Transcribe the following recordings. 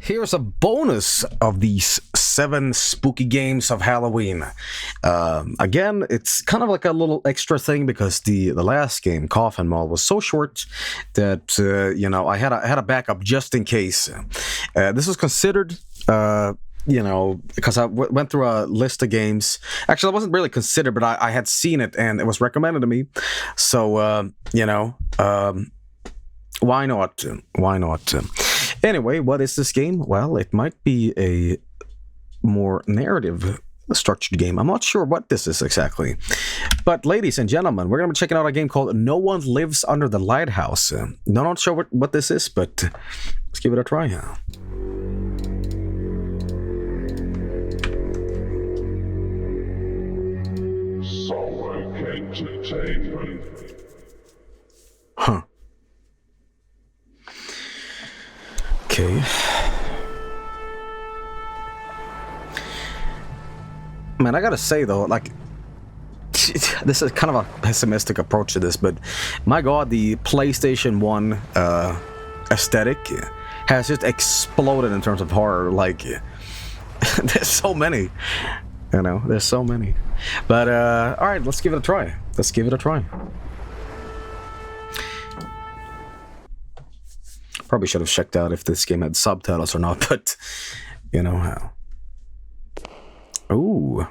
Here's a bonus of these 7 spooky games of Halloween. Again, it's kind of like a little extra thing because the last game, Coffin Mall, was so short that I had a backup just in case. This was considered. Because I went through a list of games. Actually, I wasn't really considered, but I had seen it and it was recommended to me. So, why not? Why not? Anyway, what is this game? Well, it might be a more narrative structured game. I'm not sure what this is exactly. But ladies and gentlemen, we're going to be checking out a game called No One Lives Under the Lighthouse. Not sure what this is, but let's give it a try. Entertainment. Huh. Okay. Man, I gotta say though, like, this is kind of a pessimistic approach to this, but my god, the PlayStation 1 aesthetic has just exploded in terms of horror. Like, there's so many. There's so many. But, alright, let's give it a try. Let's give it a try. Probably should have checked out if this game had subtitles or not, but, you know how. Ooh.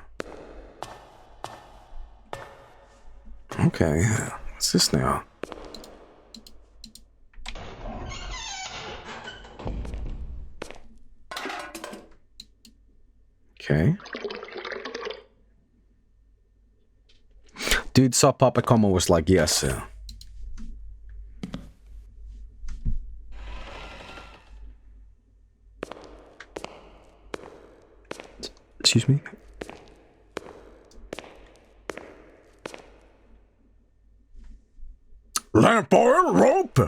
Okay, what's this now? Okay. Dude saw Puppet Combo was like, yes. Excuse me? Lamp oil rope!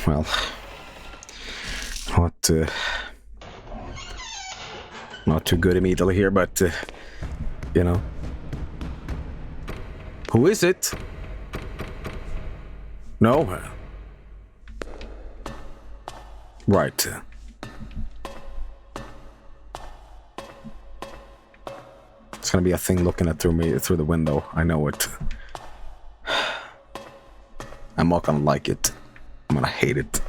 Well, not too good immediately here, but, Who is it? No? Right. It's gonna be a thing looking at through the window. I know it. I'm not gonna like it. I'm gonna hate it.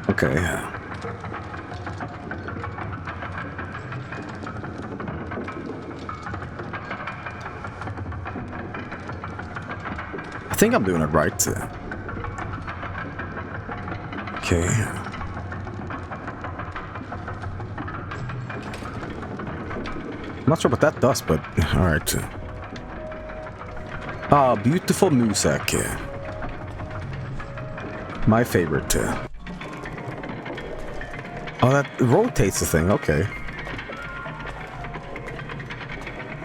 Okay. I think I'm doing it right. Okay. I'm not sure what that does, but alright. Ah, beautiful music. My favorite. Oh, that rotates the thing, okay.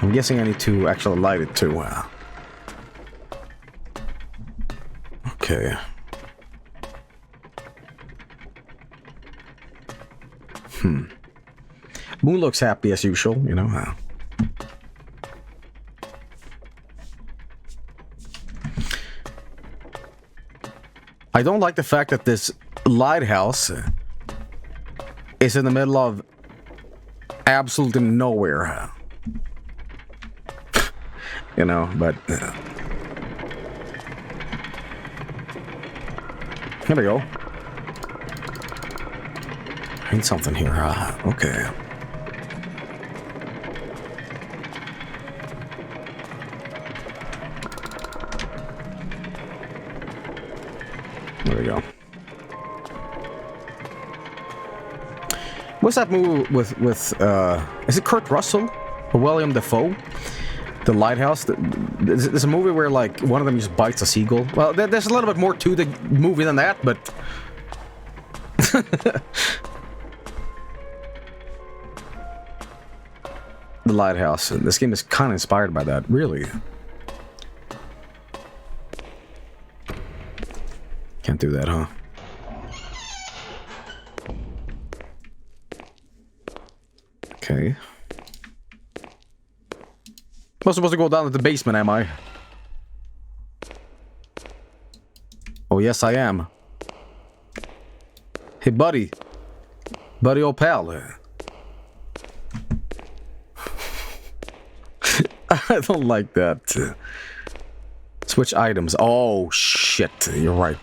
I'm guessing I need to actually light it too. Okay. Moon looks happy as usual, I don't like the fact that this lighthouse is in the middle of absolutely nowhere. But... Here we go. I need something here. Okay. There we go. What's that movie with is it Kurt Russell or William Dafoe? The Lighthouse. There's a movie where like one of them just bites a seagull. Well, there's a little bit more to the movie than that, but The Lighthouse. This game is kind of inspired by that, really. Can't do that, huh? Okay. I'm supposed to go down to the basement, am I? Oh, yes, I am. Hey, buddy. Buddy, old pal. I don't like that. Switch items. Oh, shit. You're right.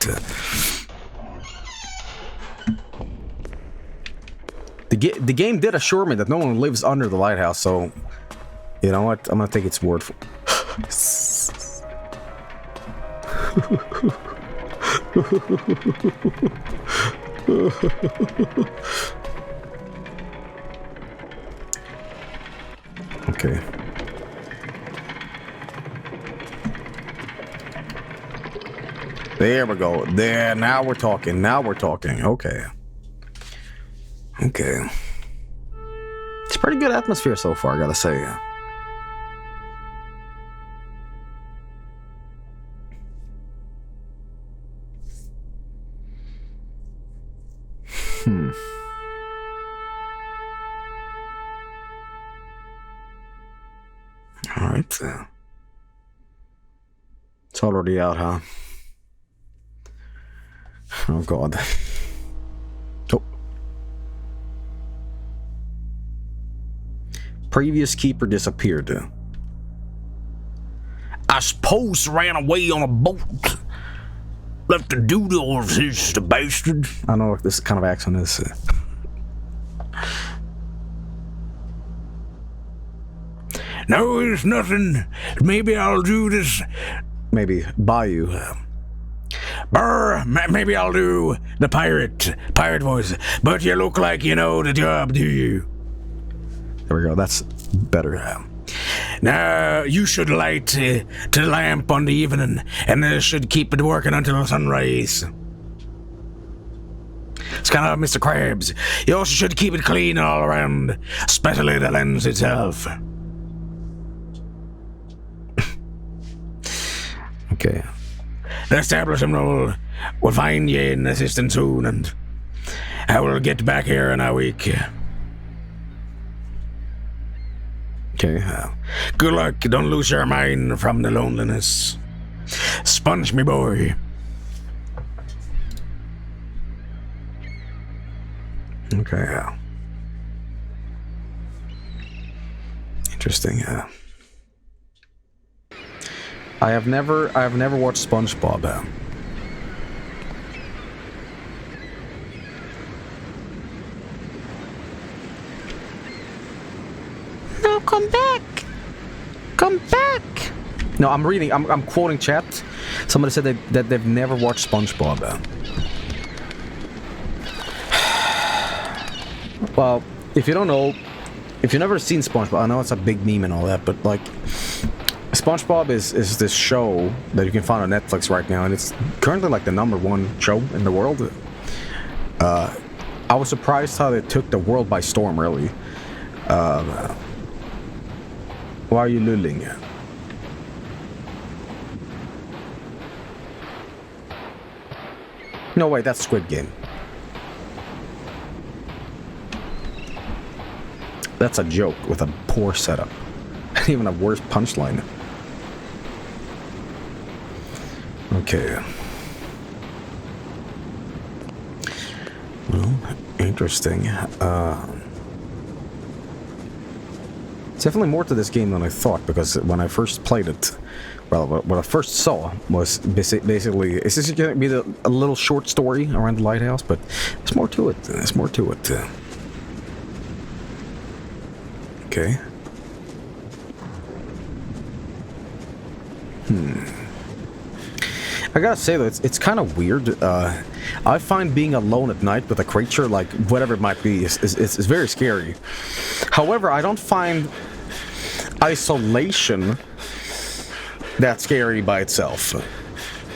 The game did assure me that no one lives under the lighthouse, so... You know what? I'm gonna take its word for... Okay. There we go. There, now we're talking. Now we're talking. Okay. Okay. It's pretty good atmosphere so far, I gotta say. Alright. It's already out, huh? Oh, God. Oh. Previous keeper disappeared. I suppose ran away on a boat. Left the doodle of his, the bastard. I don't know what this kind of accent is. No, it's nothing. Maybe I'll do this. Maybe buy you. Brr, maybe I'll do the pirate voice. But you look like you know the job, do you? There we go. That's better. Now, you should light the lamp on the evening, and should keep it working until sunrise. It's kind of Mr. Krabs. You also should keep it clean all around, especially the lens itself. Okay. The establishment will find you an assistant soon, and I will get back here in a week. Okay. Good luck. Don't lose your mind from the loneliness. Sponge me, boy. Okay. Interesting. I have never watched SpongeBob. No, come back! Come back! No, I'm quoting chat. Somebody said that they've never watched SpongeBob. Well, if you don't know, if you've never seen SpongeBob, I know it's a big meme and all that, but like, SpongeBob is this show that you can find on Netflix right now, and it's currently like the #1 show in the world. I was surprised how they took the world by storm, really. Why are you lulling? No, wait, that's Squid Game. That's a joke with a poor setup. And even a worse punchline. Okay. Well, interesting. It's definitely more to this game than I thought, because when I first played it, well, what I first saw was basically, it's just going to be a little short story around the lighthouse, but there's more to it. There's more to it. Okay. I gotta say though, it's kind of weird. I find being alone at night with a creature, like whatever it might be, is very scary. However, I don't find isolation that scary by itself.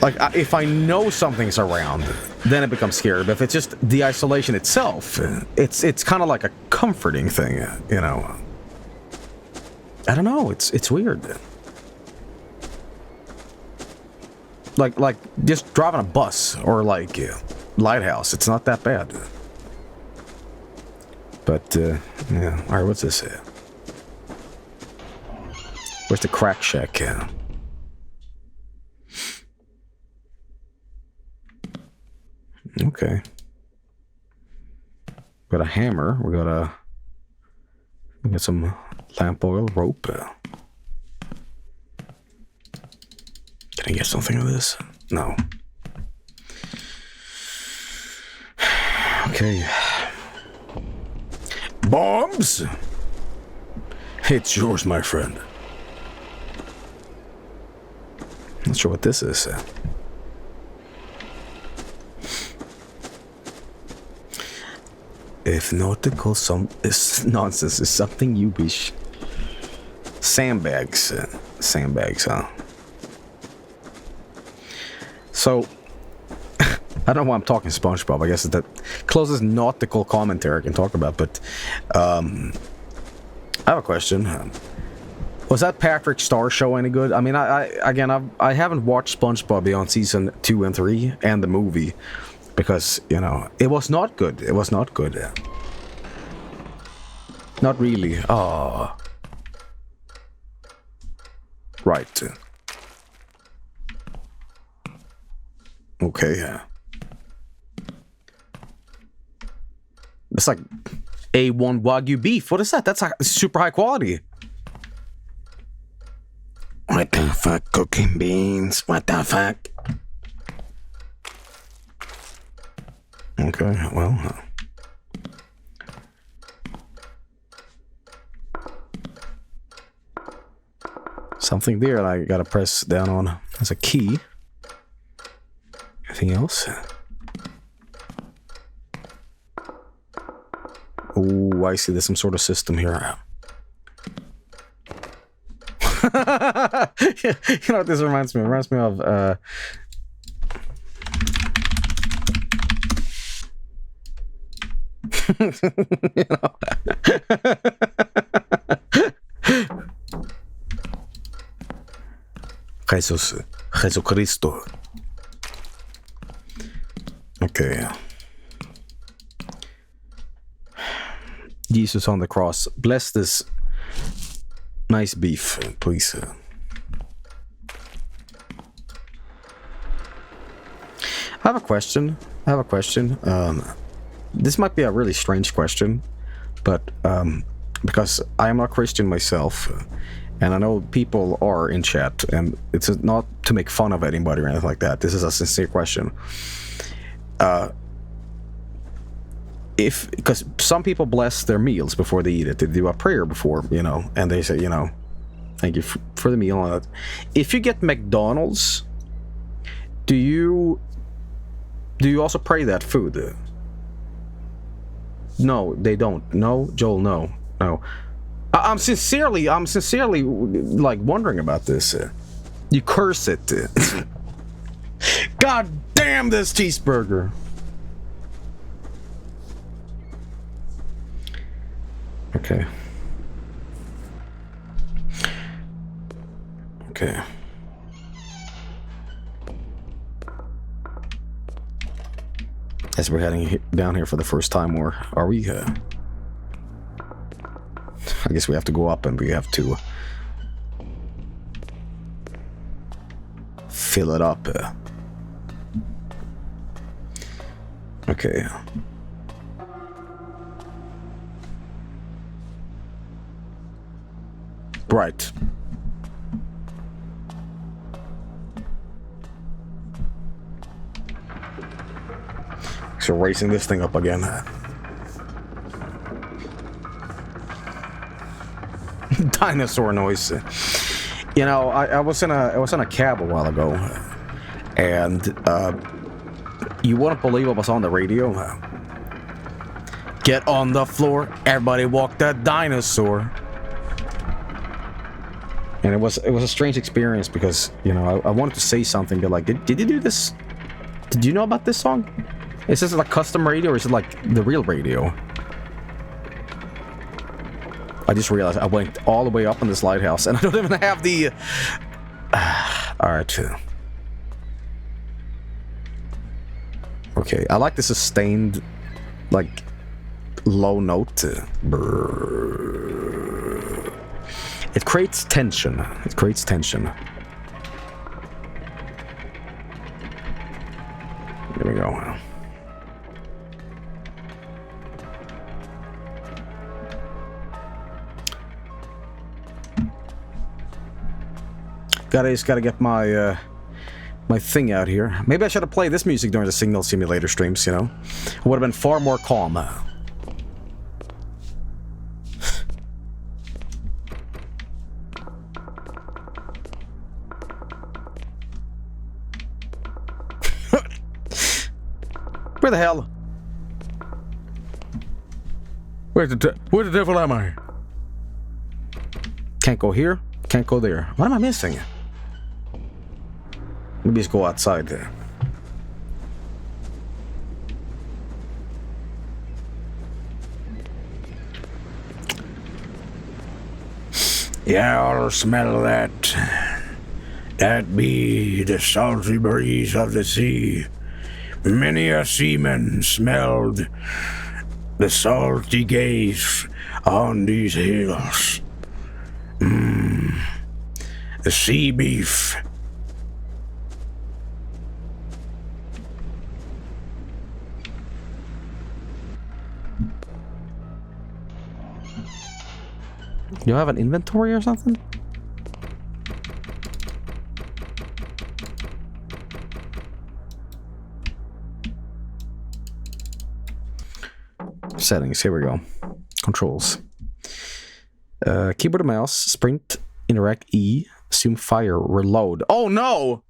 Like, if I know something's around, then it becomes scary. But if it's just the isolation itself, it's kind of like a comforting thing, you know. I don't know. It's weird. Like just driving a bus or like Lighthouse, it's not that bad. But yeah, all right. What's this? Where's the crack shack? Okay. Got a hammer. We got some lamp oil, rope. Can I get something of this? No. Okay. Bombs! It's yours, my friend. Not sure what this is. If nautical nonsense is something you wish. Sandbags. Sandbags, huh? So, I don't know why I'm talking SpongeBob. I guess it's the closest nautical commentary I can talk about, but I have a question. Was that Patrick Star show any good? I mean, I haven't watched SpongeBob beyond season 2 and 3 and the movie because, you know, it was not good. It was not good. Not really. Oh. Right. Okay. It's like A1 Wagyu beef. What is that? That's super high quality. What the fuck? Cooking beans? What the fuck? Okay, well. Something there that I gotta press down on. There's a key. Anything else? Oh, I see. There's some sort of system here. You know what this reminds me? It reminds me of you know. Jesucristo. Okay. Jesus on the cross. Bless this nice beef, please. I have a question. This might be a really strange question, but because I am not Christian myself, and I know people are in chat, and it's not to make fun of anybody or anything like that. This is a sincere question. Because some people bless their meals before they eat it. They do a prayer before, you know, and they say, you know, thank you for the meal and all that. If you get McDonald's, do you also pray that food? No, they don't. No, Joel, no. I'm sincerely like wondering about this. You curse it. God damn this cheeseburger. Okay. As we're heading down here for the first time, or are we? I guess we have to go up and we have to fill it up. Okay. Right. So racing this thing up again. Dinosaur noise. You know, I was in a cab a while ago, and you wouldn't believe what was on the radio. Get on the floor, everybody walk that dinosaur. And it was a strange experience because, you know, I wanted to say something, but like, did you do this? Did you know about this song? Is this like custom radio or is it like the real radio? I just realized I went all the way up on this lighthouse and I don't even have the... Alright. Okay, I like the sustained, like, low note. It creates tension. It creates tension. There we go. Just gotta get my my thing out here. Maybe I should have played this music during the Signal Simulator streams, you know? It would have been far more calm. Where the hell? Where the devil am I? Can't go here. Can't go there. What am I missing? Maybe just go outside there. Yeah, I'll smell that. That be the salty breeze of the sea. Many a seaman smelled the salty gaze on these hills. The sea beef. You have an inventory or something? Settings, here we go. Controls. Keyboard and mouse, sprint, interact E, assume fire, reload. Oh no!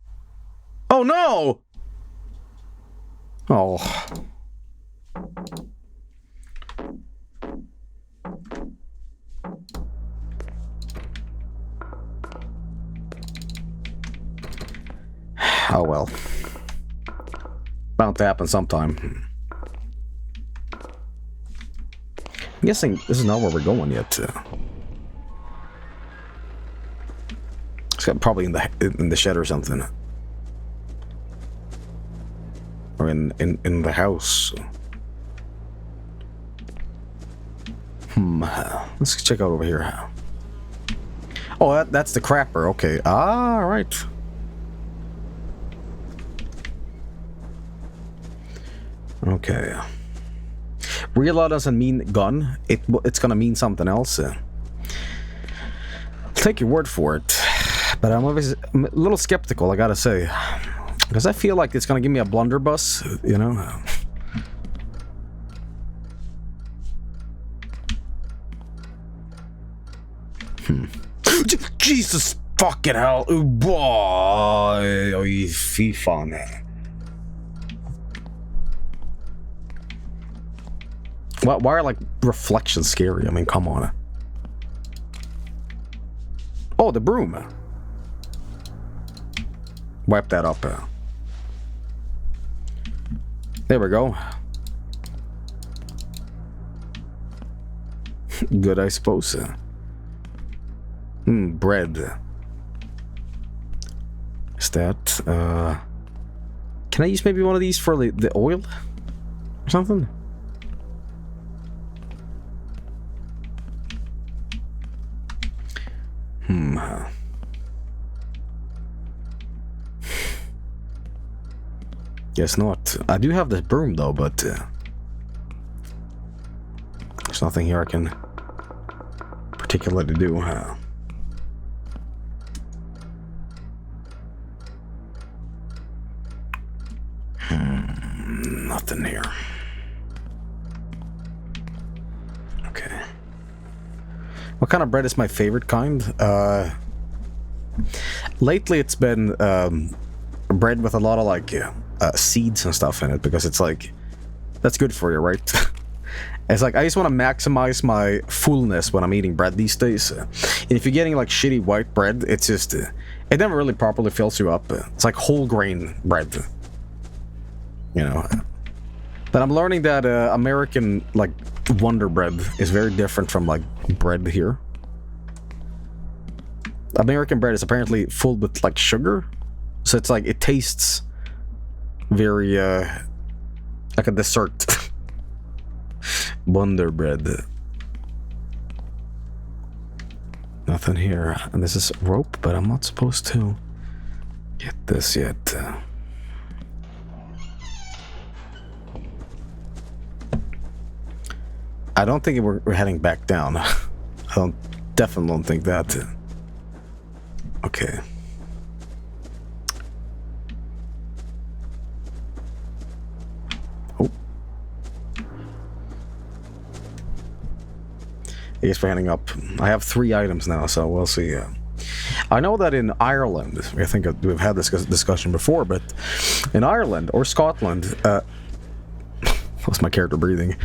Oh no! Oh. Oh well. Bound to happen sometime. I'm guessing this is not where we're going yet. It's got probably in the shed or something. Or in the house. Let's check out over here. Oh, that's the crapper. Okay. Ah, right. Okay. Reload doesn't mean gun. It's gonna mean something else. I'll take your word for it. But I'm a little skeptical, I gotta say. Because I feel like it's gonna give me a blunderbuss, you know? Jesus fucking hell. Boy. Fy fan. Why are, like, reflections scary? I mean, come on. Oh, the broom. Wipe that up. There we go. Good, I suppose. Bread. Is that, can I use maybe one of these for the oil? Or something? Guess not. I do have this broom though, but there's nothing here I can particularly do. Nothing here. Okay. What kind of bread is my favorite kind? Lately it's been bread with a lot of like seeds and stuff in it, because it's like, that's good for you, right? It's like, I just want to maximize my fullness when I'm eating bread these days. And if you're getting like shitty white bread, it's just, it never really properly fills you up. It's like whole grain bread, you know. But I'm learning that American like Wonder Bread is very different from like bread here. American bread is apparently full with like sugar, so it's like, it tastes very like a dessert. Wonder Bread. nothing here. And this is rope, but I'm not supposed to get this yet. I don't think we're heading back down. I definitely don't think that. Okay. Oh. I guess we're heading up. I have 3 items now, so we'll see. I know that in Ireland, I think we've had this discussion before, but in Ireland or Scotland, what's my character breathing?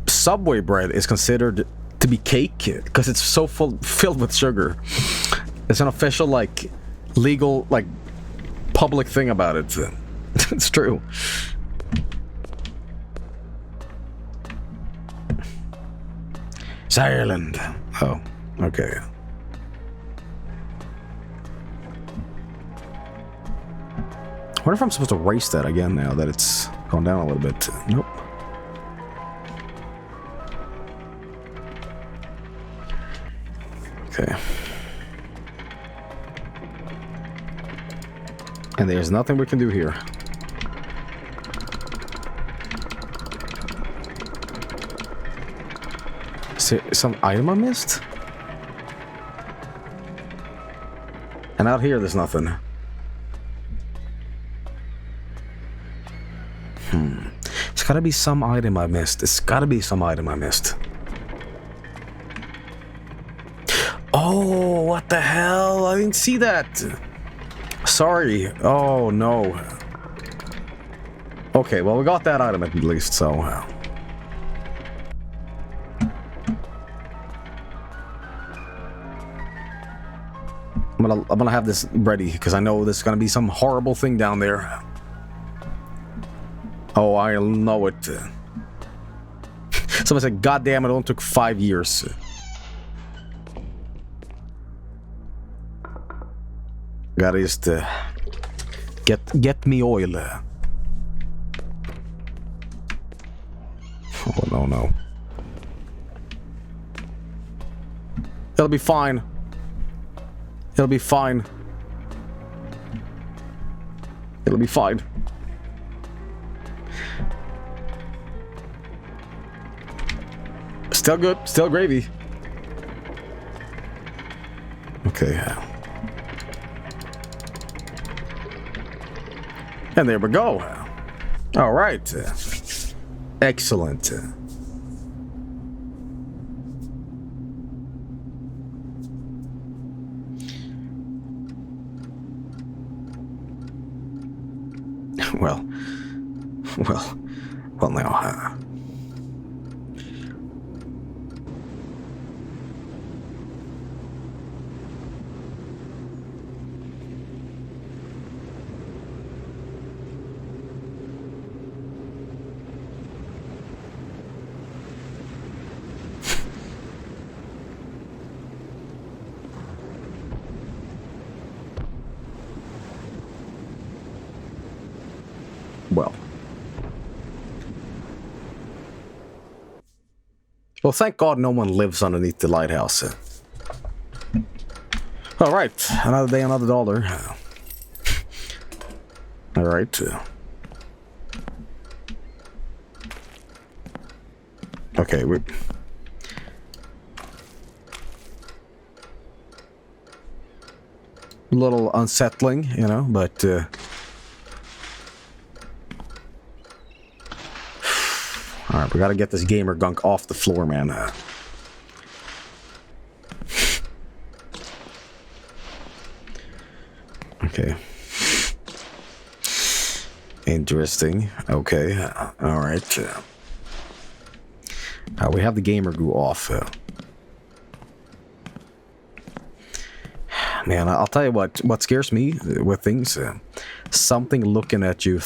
Subway bread is considered to be cake because it's so filled with sugar. It's an official, like, legal, like, public thing about it. It's true. It's Ireland. Oh, okay. I wonder if I'm supposed to race that again now that it's gone down a little bit. Nope. Okay. And there's nothing we can do here. Is there some item I missed? And out here there's nothing. It's gotta be some item I missed. It's gotta be some item I missed. Oh, what the hell? I didn't see that. Sorry. Oh, no. Okay, well, we got that item at least, so... I'm gonna have this ready, because I know there's gonna be some horrible thing down there. Oh, I know it. Somebody said, God damn, it only took 5 years. Gotta just get me oil. Oh no. It'll be fine. It'll be fine. It'll be fine. Still good. Still gravy. Okay. And there we go. All right. Excellent. Well now, Well, thank God no one lives underneath the lighthouse. All right, another day, another dollar. All right. Okay, we... A little unsettling, you know, but... Alright, we gotta get this gamer gunk off the floor, man. Okay. Interesting. Okay. Alright. We have the gamer goo off. Man, I'll tell you what scares me with things. Something looking at you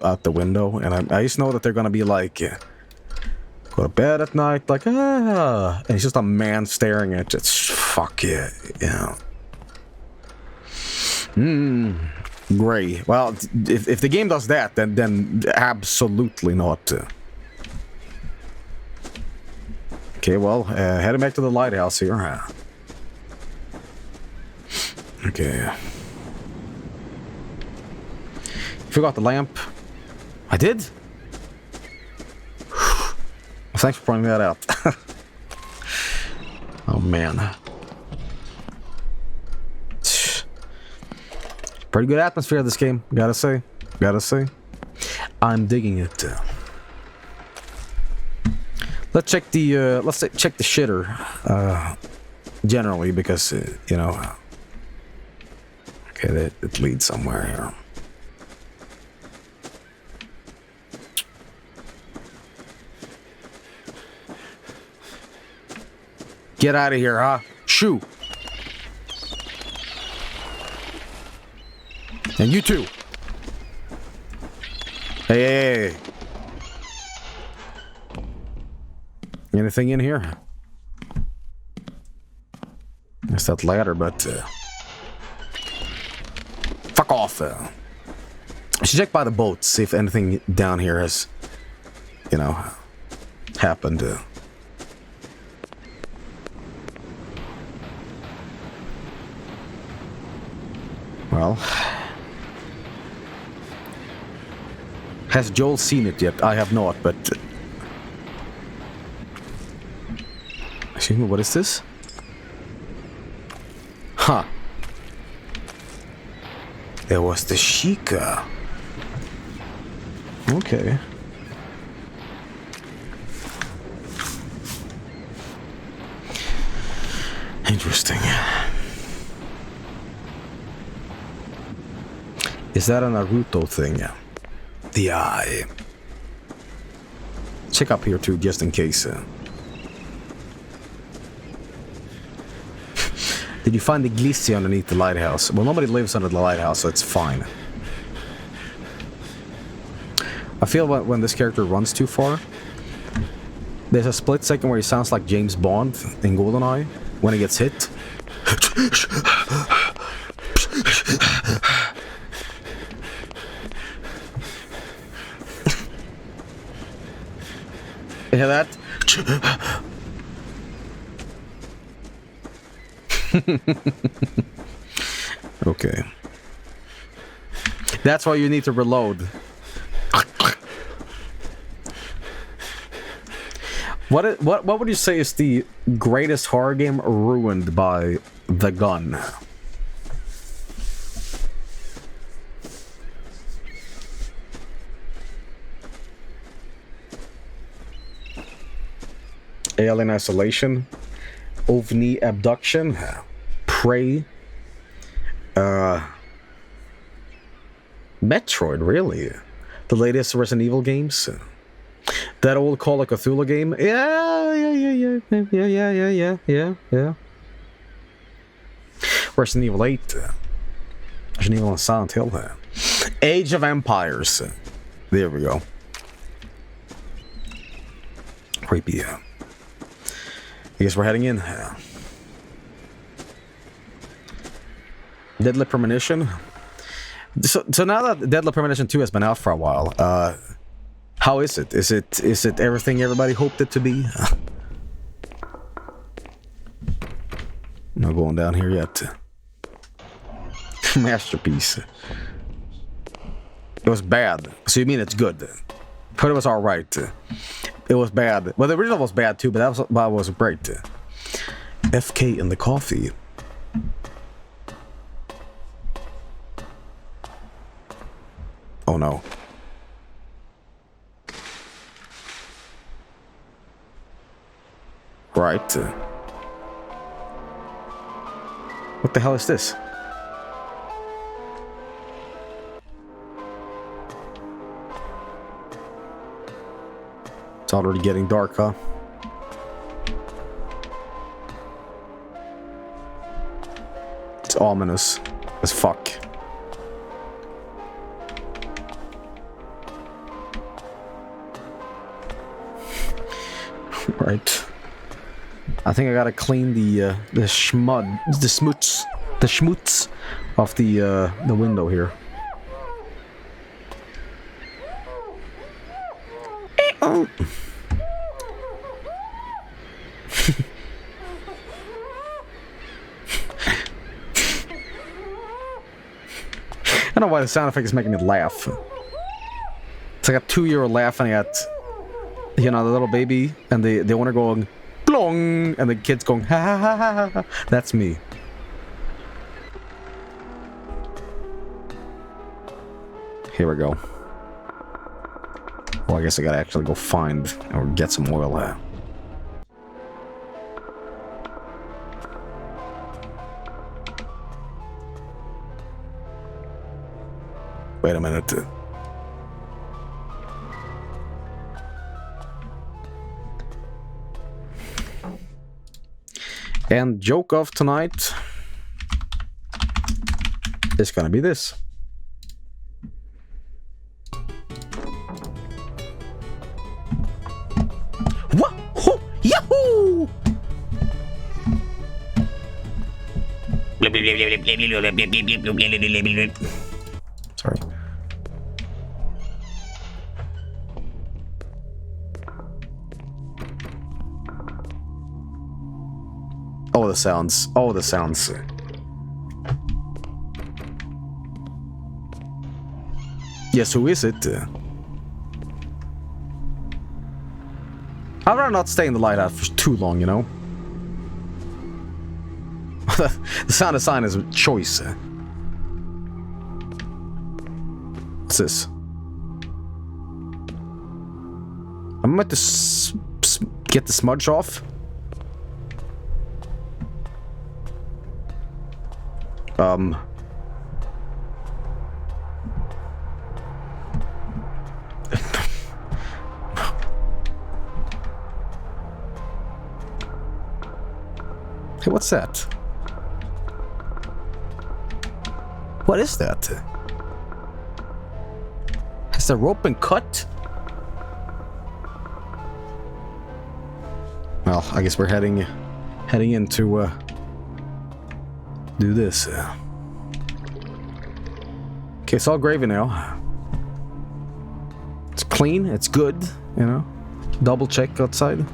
out the window, and I just know that they're gonna be like, go to bed at night, like, and it's just a man staring at you. It's fuck yeah, you know. Gray. Well, if the game does that, then absolutely not. Okay, well, heading back to the lighthouse here. Okay. Forgot the lamp. I did? Thanks for pointing that out. Oh man. Pretty good atmosphere of this game, gotta say. I'm digging it. Let's check the check the shitter. Generally, because you know. Okay, it leads somewhere here. Get out of here, huh? Shoo! And you too. Hey. Anything in here? It's that ladder, but fuck off. I should check by the boat, see if anything down here has, you know, happened. Well, has Joel seen it yet? I have not, but excuse me, what is this? Huh. There was the Sheikah. Okay. Interesting. Is that a Naruto thing? The eye. Check up here too, just in case. Did you find the glissy underneath the lighthouse? Well, nobody lives under the lighthouse, so it's fine. I feel when this character runs too far, there's a split second where he sounds like James Bond in GoldenEye when he gets hit. You hear that? Okay. That's why you need to reload. What would you say is the greatest horror game ruined by the gun? Alien Isolation, OVNI Abduction, Prey, Metroid, really? The latest Resident Evil games? That old Call of Cthulhu game? Yeah. Resident Evil 8, Resident Evil and Silent Hill, Age of Empires. There we go. Creepy. I guess we're heading in. Deadly Premonition. So now that Deadly Premonition 2 has been out for a while, how is it? Is it everything everybody hoped it to be? Not going down here yet. Masterpiece. It was bad. So you mean it's good? But it was alright. It was bad. Well, the original was bad too, but that was great. FK in the coffee. Oh no. Right. What the hell is this? It's already getting dark, huh? It's ominous as fuck. Right. I think I gotta clean the schmutz off the window here. don't know why the sound effect is making me laugh. It's like a 2-year-old laughing at, you know, the little baby, and the owner going, blong, and the kid's going, ha ha ha ha ha. That's me. Here we go. Well, I guess I gotta actually go find or get some oil there. Wait a minute. And joke of tonight is gonna be this. Wahoo! Yahoo! Sorry. Oh, the sounds. Oh, the sounds. Yes, who is it? I'd rather not stay in the lighthouse for too long, you know? The sound design is a choice. What's this? I'm about to get the smudge off. Hey, what's that? What is that? Has the rope been cut? Well, I guess we're heading in to do this. Okay, it's all gravy now. It's clean, it's good, you know. Double check outside.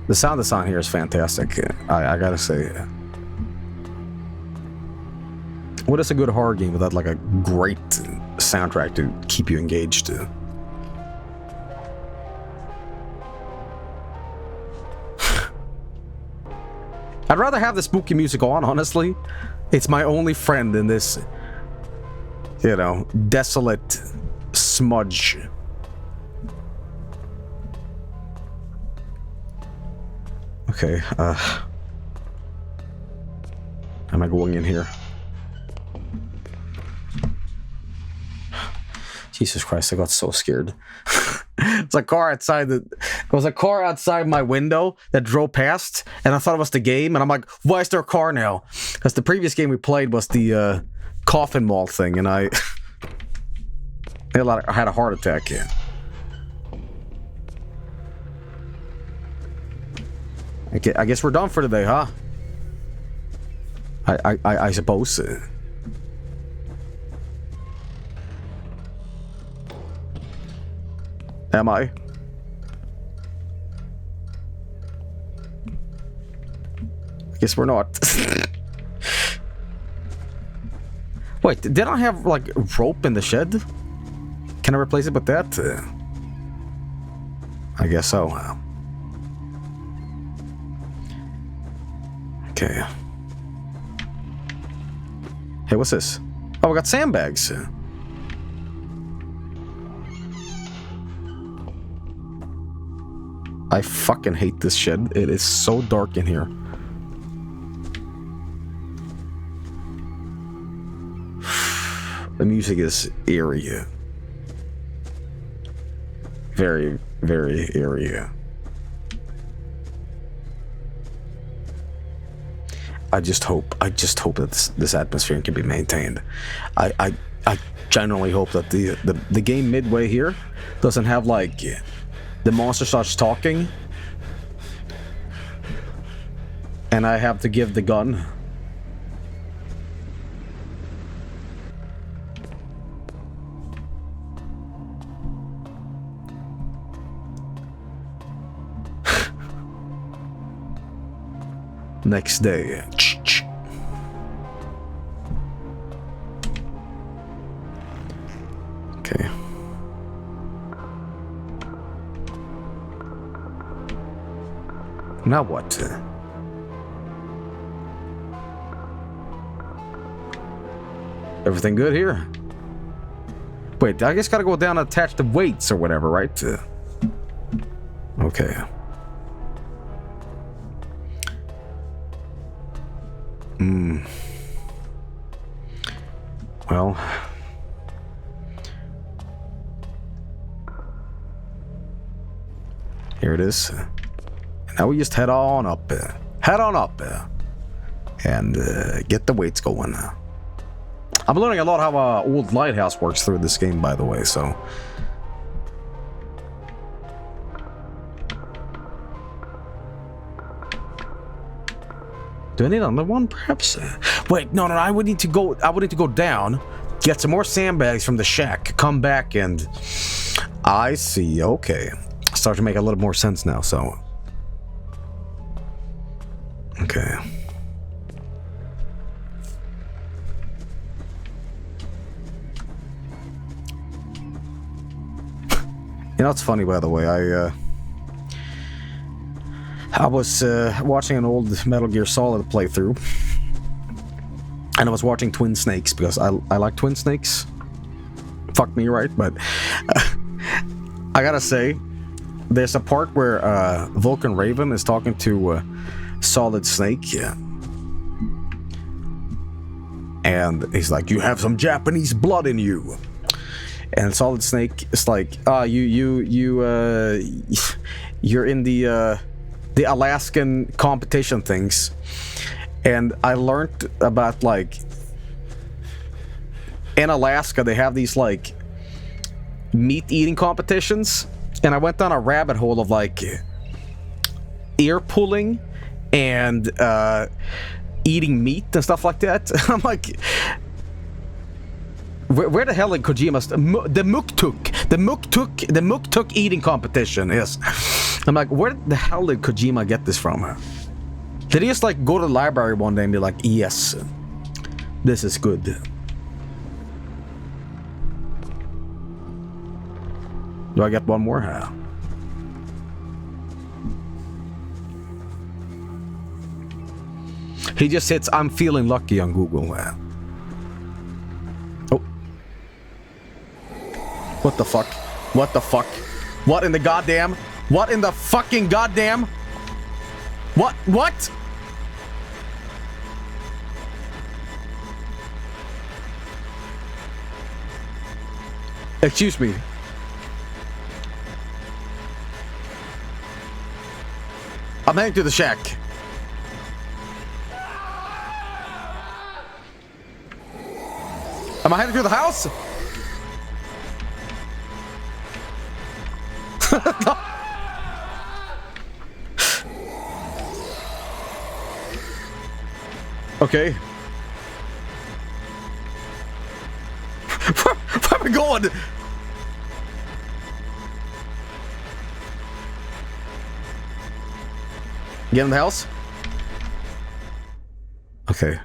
The sound design here is fantastic. I gotta say. What is a good horror game without like a great soundtrack to keep you engaged? I'd rather have the spooky music on, honestly. It's my only friend in this, you know, desolate smudge. Okay, am I going in here? Jesus Christ, I got so scared. It's a car outside there was a car outside my window that drove past, and I thought it was the game, and I'm like, why is there a car now? Because the previous game we played was the coffin mall thing, and I had a heart attack. Okay, I guess we're done for today, huh? I suppose. Am I? I guess we're not. Wait, did I have like rope in the shed? Can I replace it with that? I guess so. Okay. Hey, what's this? Oh, we got sandbags. I fucking hate this shed. It is so dark in here. The music is eerie. Very, very eerie. I just hope that this atmosphere can be maintained. I genuinely hope that the game midway here doesn't have like the monster starts talking and I have to give the gun. Next day. Okay. Now what? Everything good here? Wait, I just gotta go down and attach the weights or whatever, right? Okay. Well. Here it is. Now we just head on up. Head on up. And get the weights going. I'm learning a lot how old Lighthouse works through this game, by the way, so... Do I need another one, perhaps? Wait, no, I would need to go down, get some more sandbags from the shack, come back, and... I see, okay. Start to make a little more sense now, so... Okay. You know, it's funny, by the way, I was watching an old Metal Gear Solid playthrough, and I was watching Twin Snakes, because I like Twin Snakes. Fuck me, right? But I gotta say, there's a part where Vulcan Raven is talking to Solid Snake, and he's like, "You have some Japanese blood in you." And Solid Snake is like, you're in the Alaskan competition things. And I learned about, like, in Alaska they have these, like, meat eating competitions. And I went down a rabbit hole of, like, ear pulling and eating meat and stuff like that. I'm like... Where the hell did Kojima's... The Muktuk eating competition, yes. I'm like, where the hell did Kojima get this from? Did he just, like, go to the library one day and be like, yes, this is good? Do I get one more? He just hits, "I'm feeling lucky" on Google. Oh. What the fuck? What the fuck? What in the goddamn? What in the fucking goddamn? What? What? Excuse me. I'm heading to the shack. Am I heading to the house? No. Okay. Where am I going? Get in the house? Okay.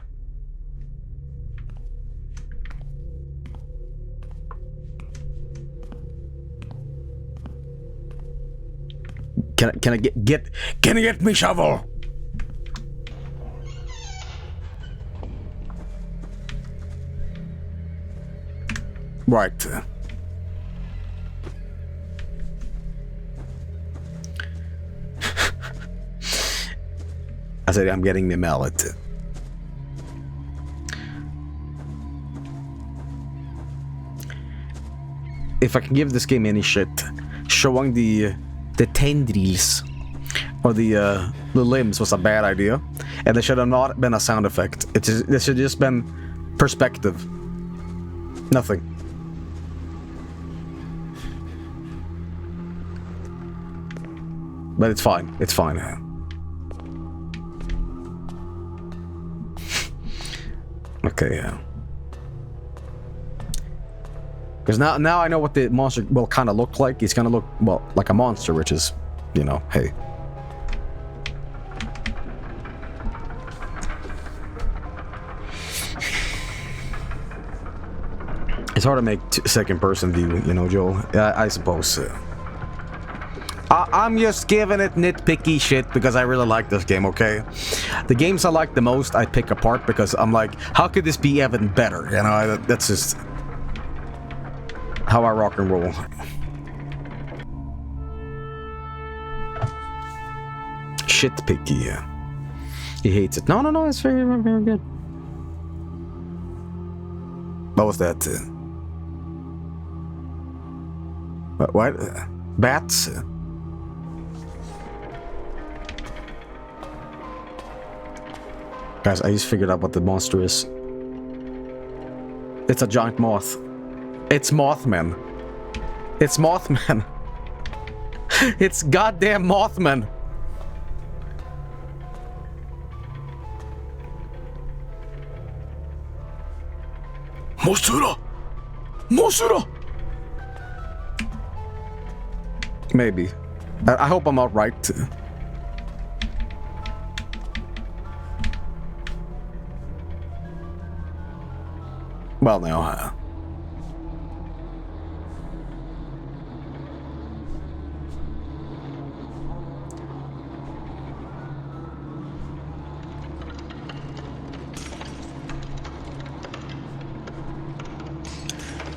Can I get me shovel? Right. I said I'm getting me mallet. If I can give this game any shit, showing the tendrils or the limbs was a bad idea, and there should have not been a sound effect. There should just been perspective. Nothing. But it's fine. It's fine. Okay, yeah. Because now I know what the monster will kind of look like. It's gonna look, well, like a monster, which is, you know, hey. It's hard to make second-person view, you know, Joel. I suppose. I'm just giving it nitpicky shit because I really like this game, okay? The games I like the most, I pick apart because I'm like, how could this be even better? You know, that's just how I rock and roll. Shit picky, yeah. He hates it. No, it's very, very good. What was that? What? Bats? Guys, I just figured out what the monster is. It's a giant moth. It's Mothman. It's Mothman. It's goddamn Mothman. Mosura! Mosura! Maybe. I hope I'm not right. Well, now.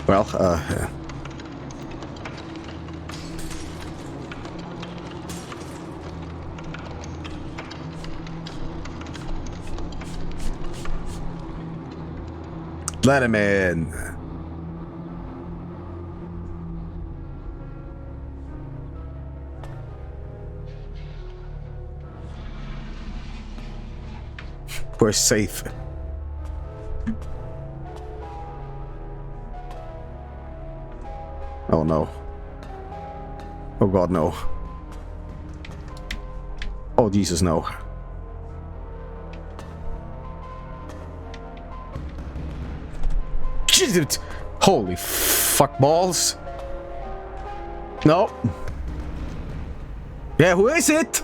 Well, let him in. We're safe. Oh no. Oh god, no. Oh Jesus, no. Jesus! Holy fuck balls. No. Yeah, who is it?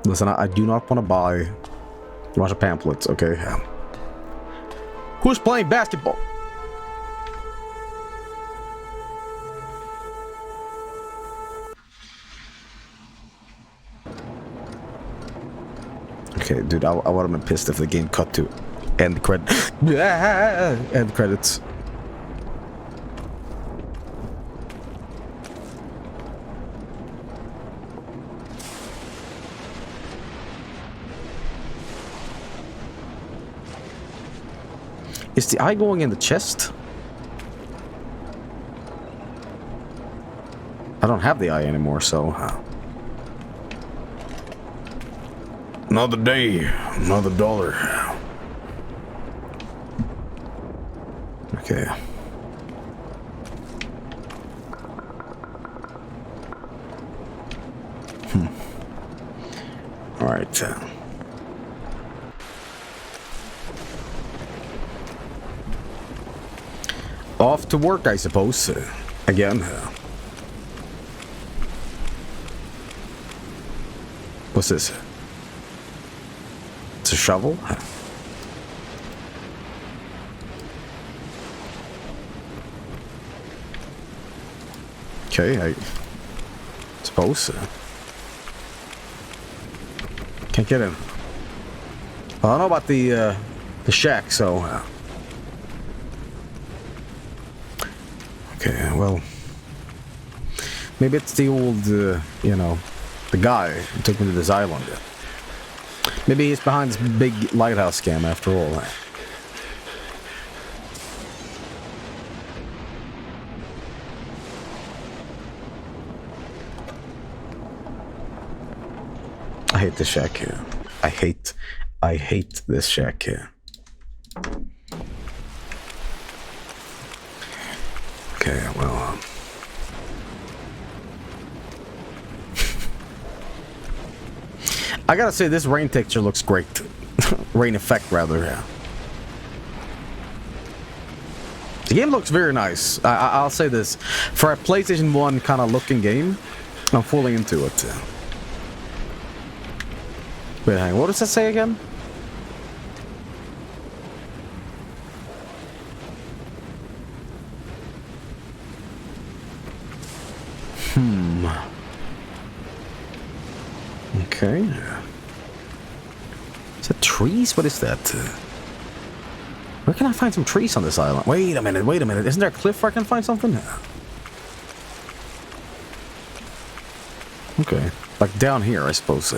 Listen, I do not want to buy a bunch of pamphlets, okay? Who's playing basketball? Okay, dude, I would have been pissed if the game cut to end credit. End credits. Is the eye going in the chest? I don't have the eye anymore, so... Another day, another dollar. Okay. All right. Off to work, I suppose. Again. What's this? It's a shovel? Okay, I suppose. Can't get in. Well, I don't know about the shack, so... Okay, well... Maybe it's the old, you know, the guy who took me to this island. Maybe he's behind this big lighthouse scam after all. I hate this shack here. I hate this shack here. Okay, well... I gotta say, this rain texture looks great. Rain effect, rather, yeah. The game looks very nice. I'll say this. For a PlayStation 1 kind of looking game, I'm fully into it. Wait, hang on. What does that say again? Okay. Is that trees? What is that? Where can I find some trees on this island? Wait a minute, wait a minute. Isn't there a cliff where I can find something? Okay. Like down here, I suppose.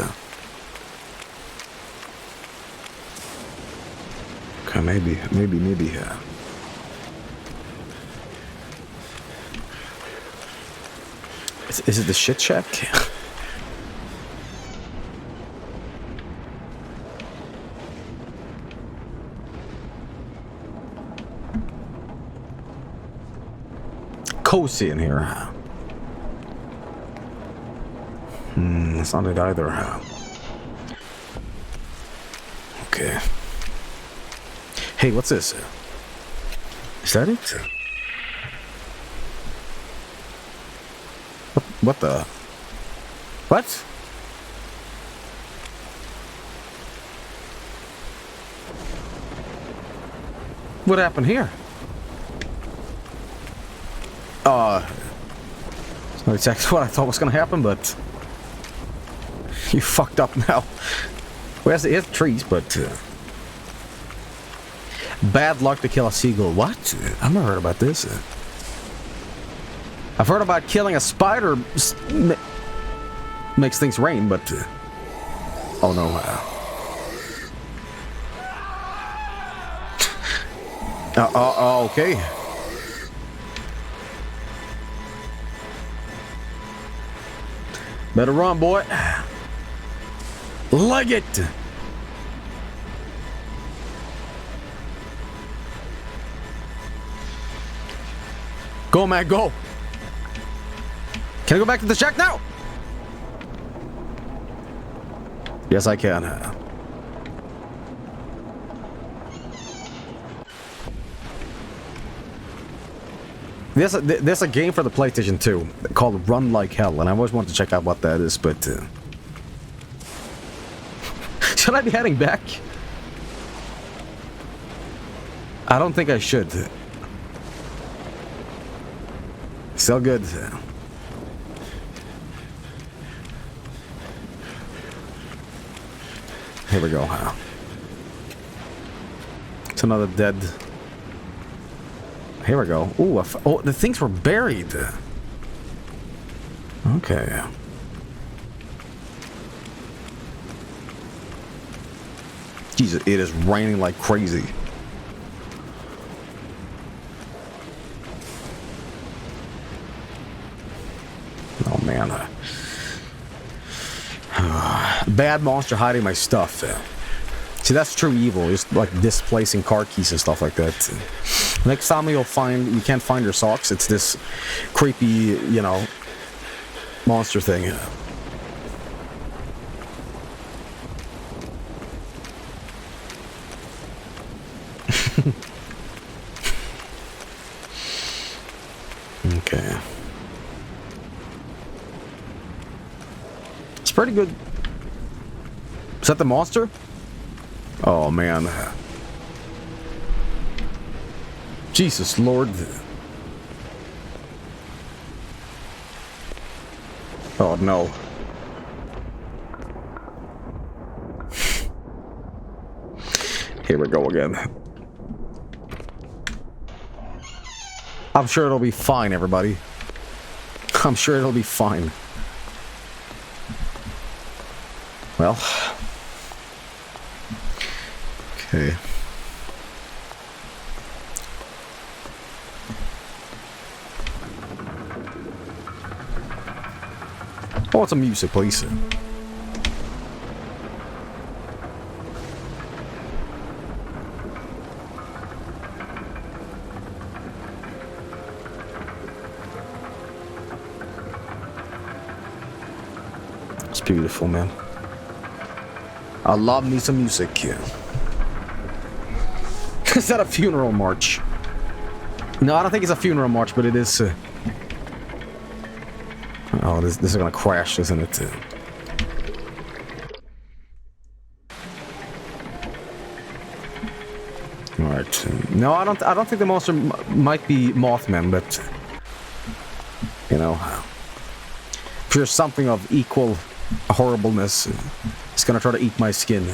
Okay, maybe. Is it the shit shack? Cozy in here. It's not it either. Okay. Hey, what's this? Is that it? What the? What? What happened here? It's not exactly what I thought was gonna happen, but you fucked up now. Well, it has trees, but bad luck to kill a seagull. What? I've never heard about this. I've heard about killing a spider makes things rain, but oh no. Okay. Better run, boy. Leg it. Go, man, go. Can I go back to the shack now? Yes, I can. There's a game for the PlayStation 2 called Run Like Hell, and I always wanted to check out what that is, but should I be heading back? I don't think I should. Still good. Here we go. It's another dead. Here we go. Ooh, oh, the things were buried. Okay. Jesus, it is raining like crazy. Oh man. Bad monster hiding my stuff. See, that's true evil. Just like displacing car keys and stuff like that. Next time you can't find your socks. It's this creepy, you know, monster thing. Okay. It's pretty good. Is that the monster? Oh man. Jesus Lord. Oh no. Here we go again. I'm sure it'll be fine, everybody. I'm sure it'll be fine. Well. Okay. I want some music, please. It's beautiful, man. I love me some music. Is that a funeral march? No, I don't think it's a funeral march, but it is. Oh, this is gonna crash, isn't it? All right. No, I don't think the monster might be Mothman, but you know, if there's something of equal horribleness. It's gonna try to eat my skin.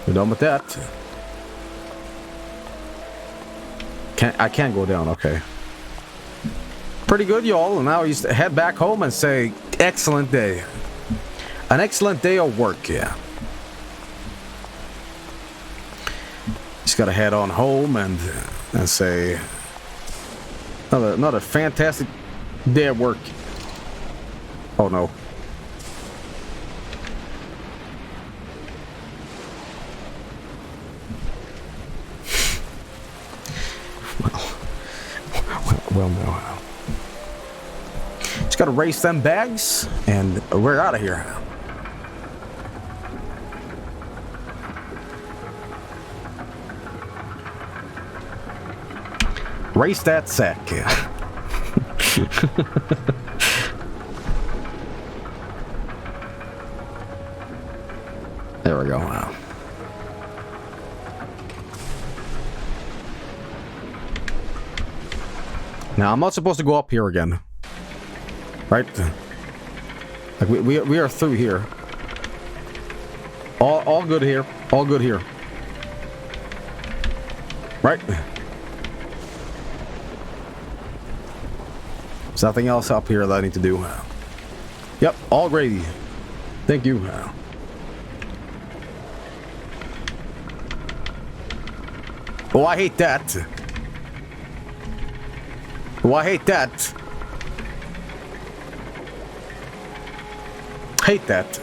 We're done with that. I can't go down, okay. Pretty good, y'all. And now we just head back home and say, excellent day. An excellent day of work, yeah. Just gotta head on home and say, another fantastic day at work. Oh no. Well, no. Just gotta race them bags, and we're out of here. Race that sack. There we go. Wow. Now, I'm not supposed to go up here again. Right? Like, we are through here. All good here. All good here. Right? There's nothing else up here that I need to do. Yep, all gravy. Thank you. Oh, I hate that. Oh, I hate that. Hate that.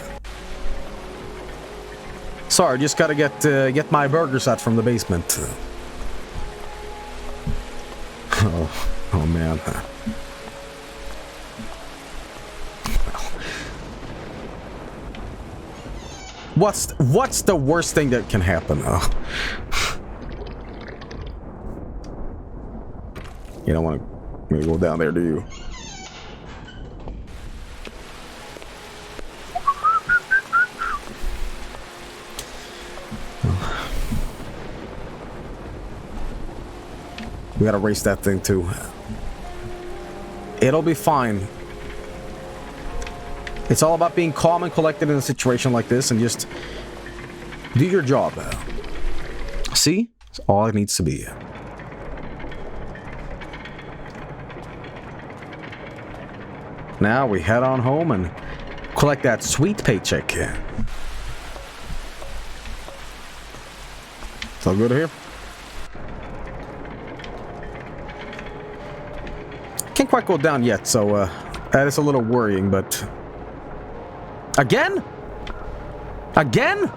Sorry, just gotta get my burgers out from the basement. Oh man. What's the worst thing that can happen? You don't want me to go down there, do you? We gotta race that thing too. It'll be fine. It's all about being calm and collected in a situation like this and just do your job. See? That's all it needs to be. Now we head on home and collect that sweet paycheck. It's all good here? Can't quite go down yet, so that is a little worrying, but... Again? Again?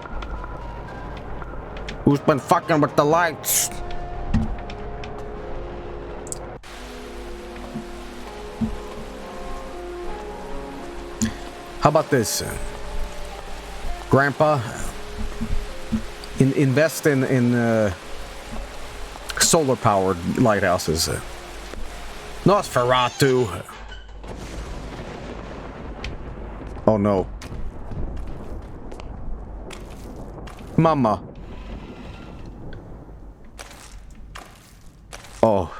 Who's been fucking with the lights? How about this? Grandpa, invest in solar-powered lighthouses. Nosferatu. Oh no. Mama. Oh.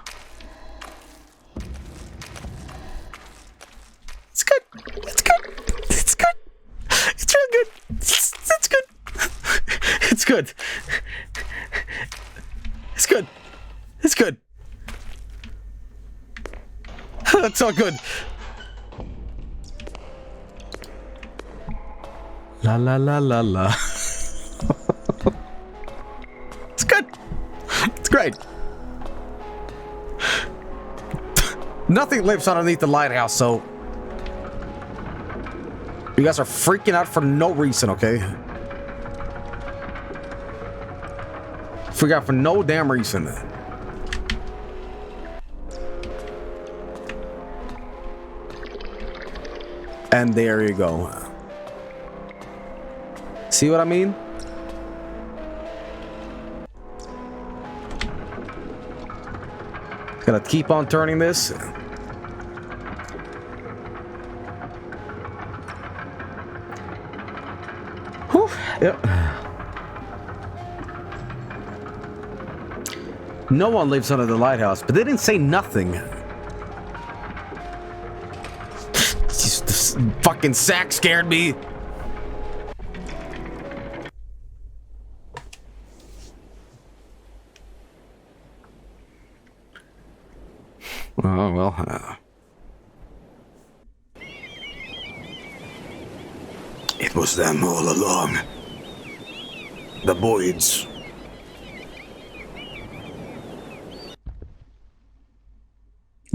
It's good. It's good. It's good. It's real good. It's good. It's good. It's good. It's good. That's all good. La la la la la. It's good. It's great. Nothing lives underneath the lighthouse, so you guys are freaking out for no reason, okay? Freak out for no damn reason. And there you go. See what I mean? Gotta keep on turning this. Whew. Yep. No one lives under the lighthouse, but they didn't say nothing. This fucking sack scared me. Oh, well. It was them all along. The Boyds.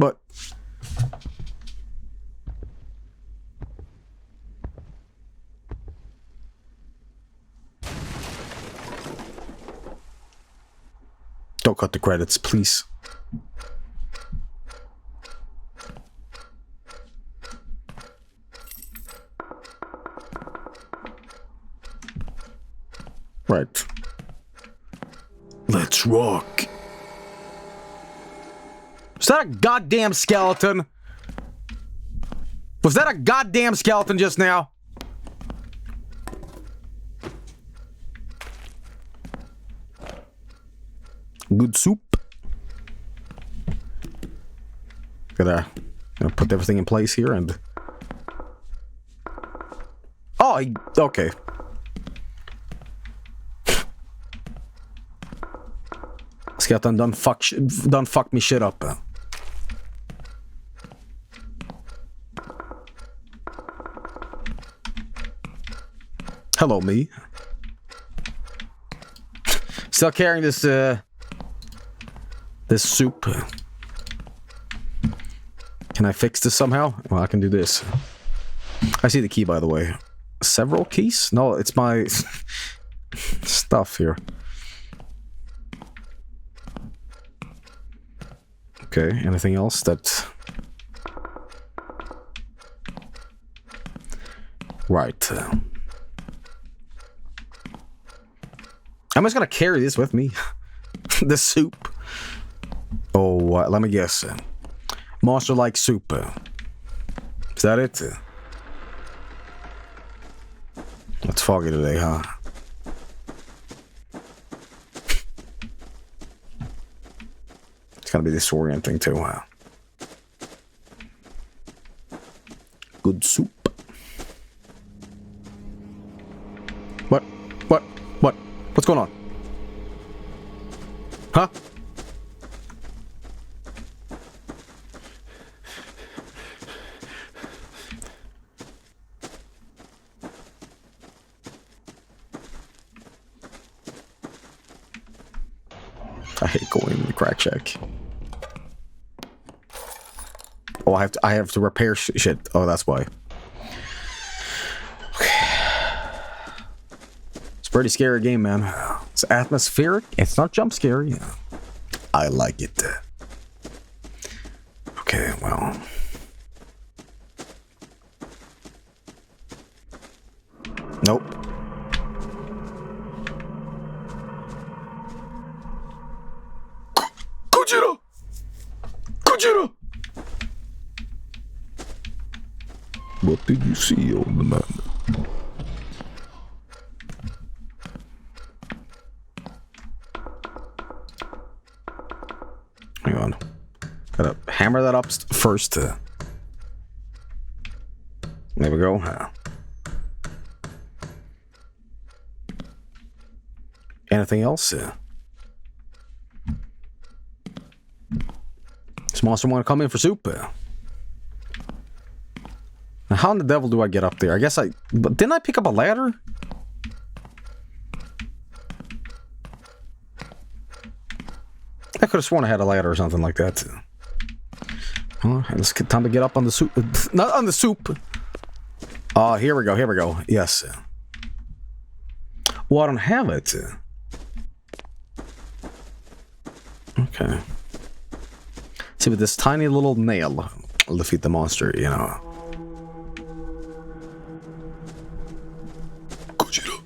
But... Don't cut the credits, please. Right. Let's rock. Was that a goddamn skeleton? Was that a goddamn skeleton just now? Good soup. Gotta put everything in place here and... Oh, okay. Skeleton done fuck me shit up. Hello, me. Still carrying this this soup. Can I fix this somehow? Well, I can do this. I see the key, by the way. Several keys? No, it's my stuff here. Okay, anything else that... Right. I'm just gonna carry this with me. The soup. Oh, let me guess. Monster-like soup. Is that it? It's foggy today, huh? It's gonna be disorienting too, huh? Good soup. What's going on? Huh? I hate going in the crack shack. Oh, I have to repair shit. Oh, that's why. Pretty scary game, man. It's atmospheric. It's not jump scary. I like it. Okay, well. Nope. Kojiro! Kojiro! What did you see, old man? Hang on. Gotta hammer that up first. There we go. Anything else? This monster want to come in for soup? Now, how in the devil do I get up there? I guess but didn't I pick up a ladder? I could have sworn I had a ladder or something like that. Well, it's time to get up on the soup. Not on the soup. Oh, here we go. Yes. Well, I don't have it. Okay. See, with this tiny little nail, I'll defeat the monster, you know. Kojiro.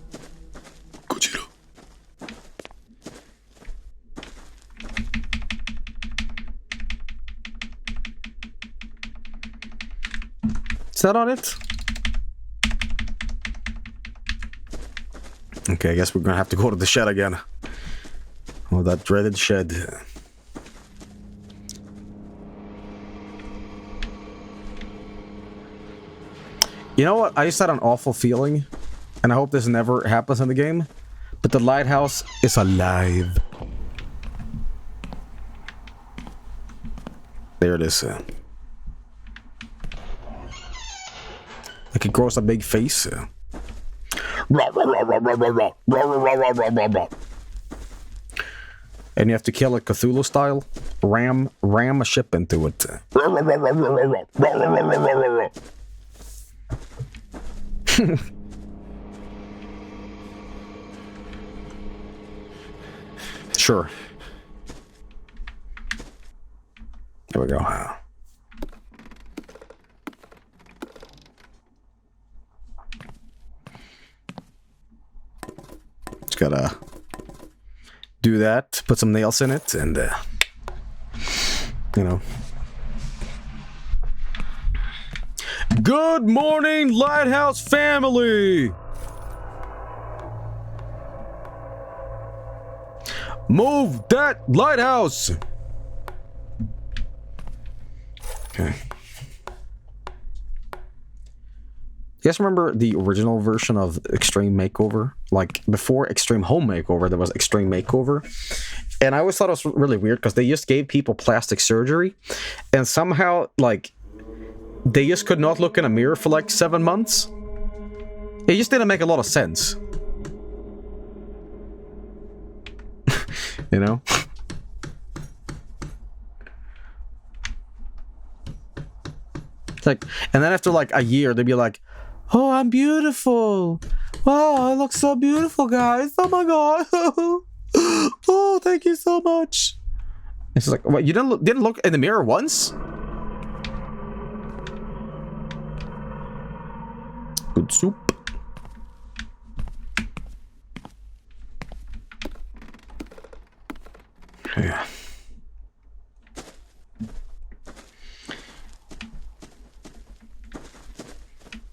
Is that on it? Okay, I guess we're gonna have to go to the shed again. Oh, that dreaded shed. You know what? I just had an awful feeling, and I hope this never happens in the game, but the lighthouse is alive. There it is. Like it grows a big face. And you have to kill it Cthulhu style. Ram a ship into it. Sure. There we go. Just gotta do that, put some nails in it, and you know. Good morning, Lighthouse family! Move that lighthouse! Okay. You guys remember the original version of Extreme Makeover? Like, before Extreme Home Makeover, there was Extreme Makeover. And I always thought it was really weird, because they just gave people plastic surgery, and somehow, like, they just could not look in a mirror for, like, 7 months. It just didn't make a lot of sense. You know? It's like, and then after, like, a year, they'd be like, oh, I'm beautiful. Wow, I look so beautiful, guys. Oh my god. Oh, thank you so much. It's like, what, you didn't look in the mirror once? Good soup. Yeah.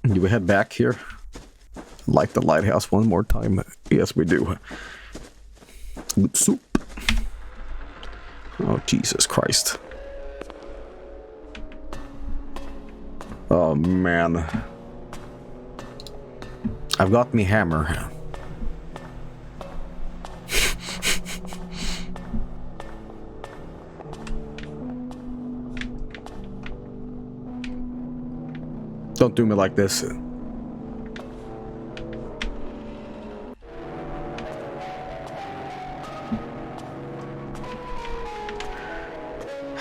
Do we head back here? Like the lighthouse one more time? Yes, we do. Good soup. Oh, Jesus Christ. Oh, man. I've got me hammer. Don't do me like this. I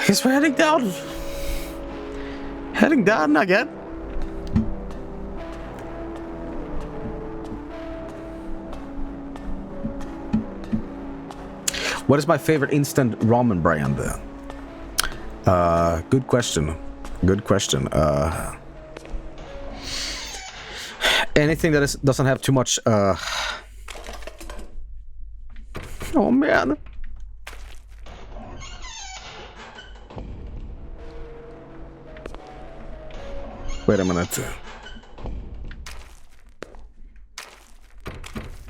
guess we're heading down. Heading down again. What is my favorite instant ramen brand? Good question. Good question. Anything that doesn't have too much, oh man. Wait a minute.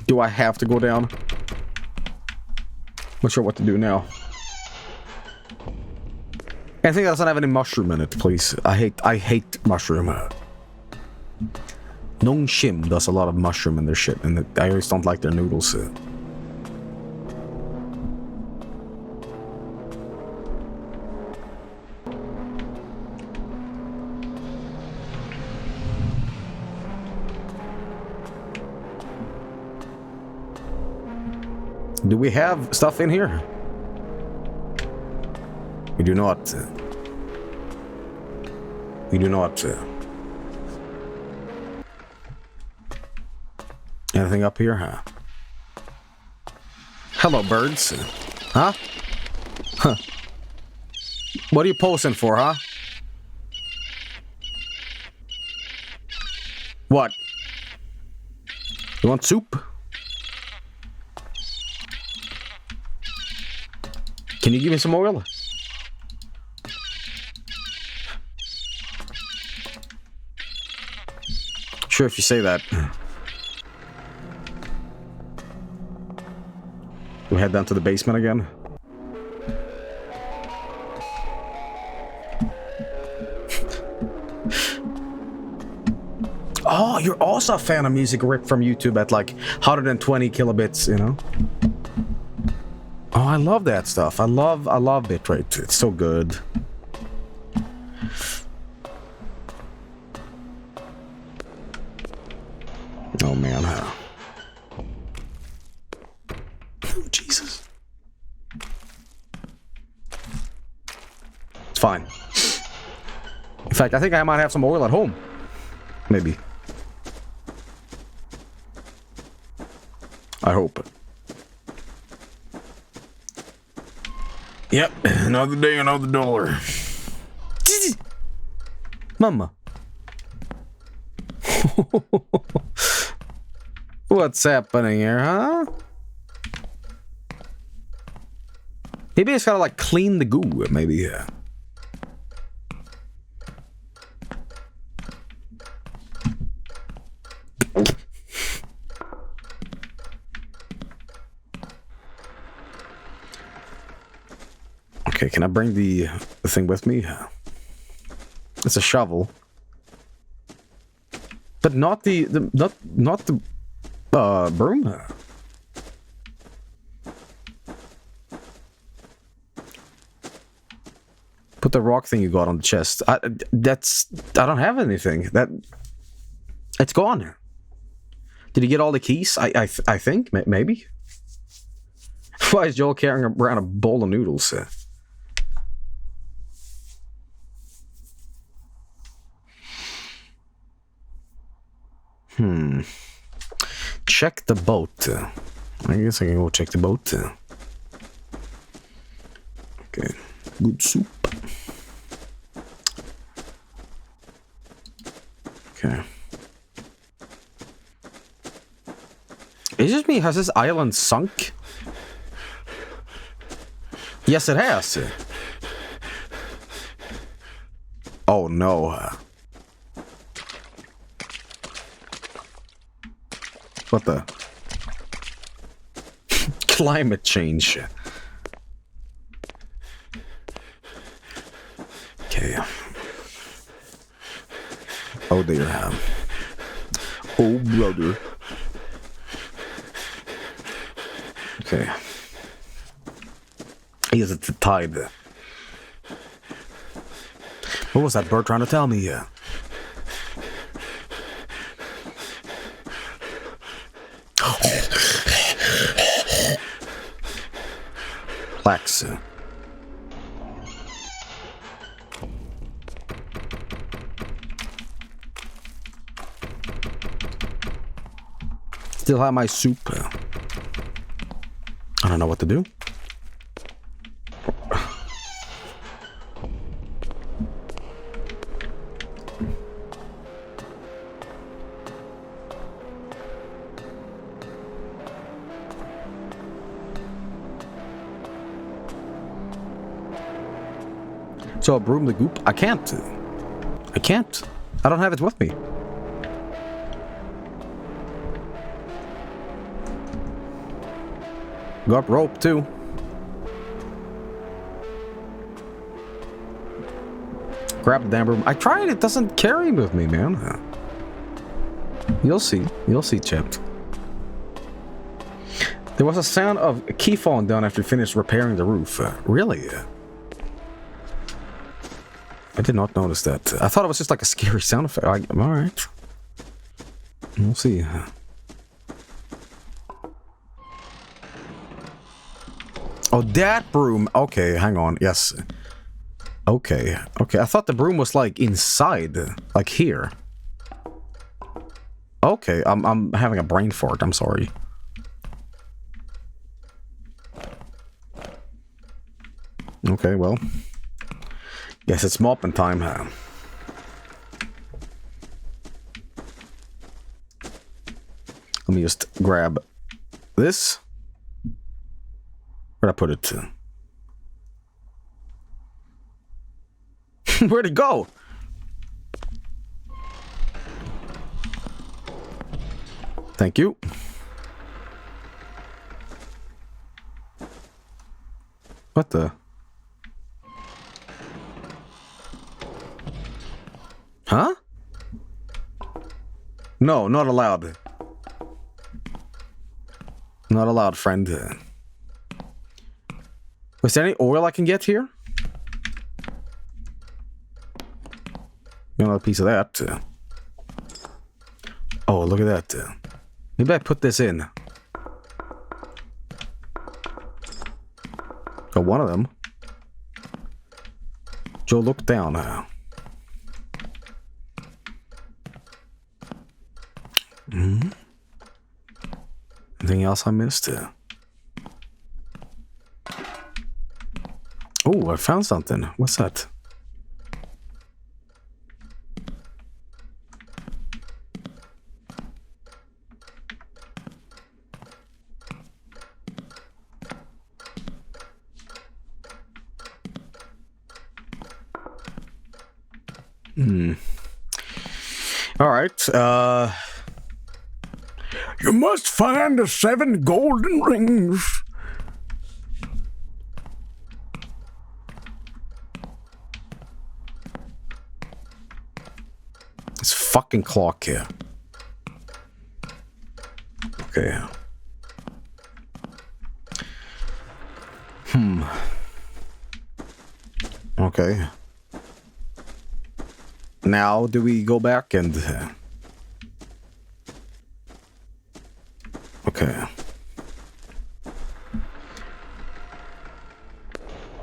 Do I have to go down? Not sure what to do now. Anything that doesn't have any mushroom in it, please. I hate mushroom. Nong Shim does a lot of mushroom in their shit, and I always don't like their noodles. Do we have stuff in here? We do not. We do not. Anything up here, huh? Hello, birds. Huh? Huh. What are you posing for, huh? What? You want soup? Can you give me some oil? Sure, if you say that. We head down to the basement again. Oh, you're also a fan of music ripped from YouTube at like 120 kilobits, you know? Oh, I love that stuff. I love bitrate. It's so good. Oh man. Oh, Jesus. It's fine. In fact, I think I might have some oil at home. Maybe. I hope. Yep, another day, another dollar. Mama. What's happening here, huh? Maybe it's gotta like clean the goo, maybe, yeah. Okay, can I bring the thing with me? It's a shovel, but not the broom. Put the rock thing you got on the chest. I don't have anything. It's gone. Did you get all the keys? I think maybe. Why is Joel carrying around a bowl of noodles? Check the boat. I guess I can go check the boat. Okay. Good soup. Okay. Is it me? Has this island sunk? Yes, it has. Oh no. What the? Climate change. Okay. Oh dear. Oh brother. Okay. Is it the tide? What was that bird trying to tell me? Relax. Still have my soup. I don't know what to do. So I'll broom the goop? I can't. I can't. I don't have it with me. Got rope too. Grab the damn broom. I tried, it doesn't carry with me, man. You'll see. You'll see, Chipped. There was a sound of a key falling down after you finished repairing the roof. Really? I did not notice that. I thought it was just like a scary sound effect. Alright. We'll see. Oh, that broom. Okay, hang on. Yes. Okay. Okay, I thought the broom was like inside. Like here. Okay, I'm having a brain fart. I'm sorry. Okay, well. Guess it's mopping time. Let me just grab this. Where'd I put it? Where'd it go? Thank you. What the? Huh? No, not allowed. Not allowed, friend. Was there any oil I can get here? Another piece of that. Oh, look at that. Maybe I put this in. Got one of them. Joe, look down. Anything else I missed? Oh, I found something. What's that? All right. You must find the 7 golden rings. This fucking clock here. Okay. Okay. Now, do we go back and... Okay.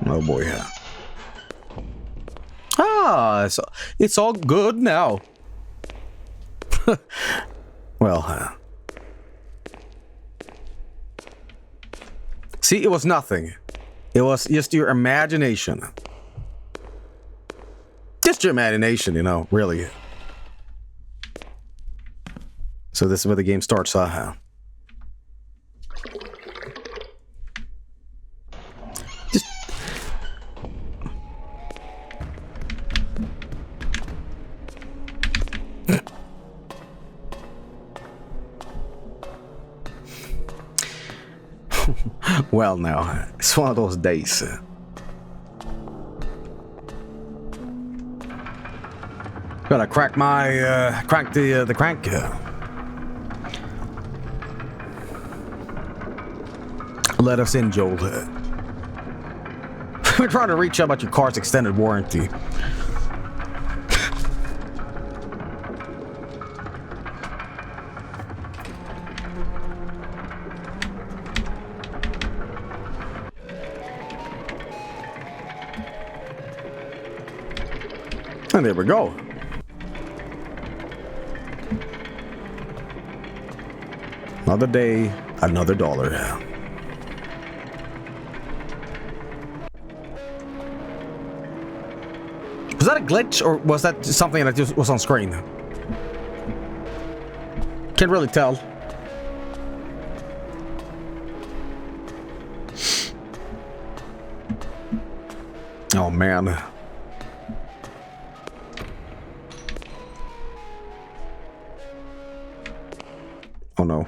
Oh boy. Ah, it's all good now. Well, see, it was nothing. It was just your imagination. Just your imagination, you know, really. So this is where the game starts, huh? Just... Well, now, it's one of those days. Gotta crack my, crank the crank. Let us in, Joel. We're trying to reach out about your car's extended warranty. And there we go. Another day, another dollar. Was that a glitch, or was that just something that just was on screen? Can't really tell. Oh man. Oh no.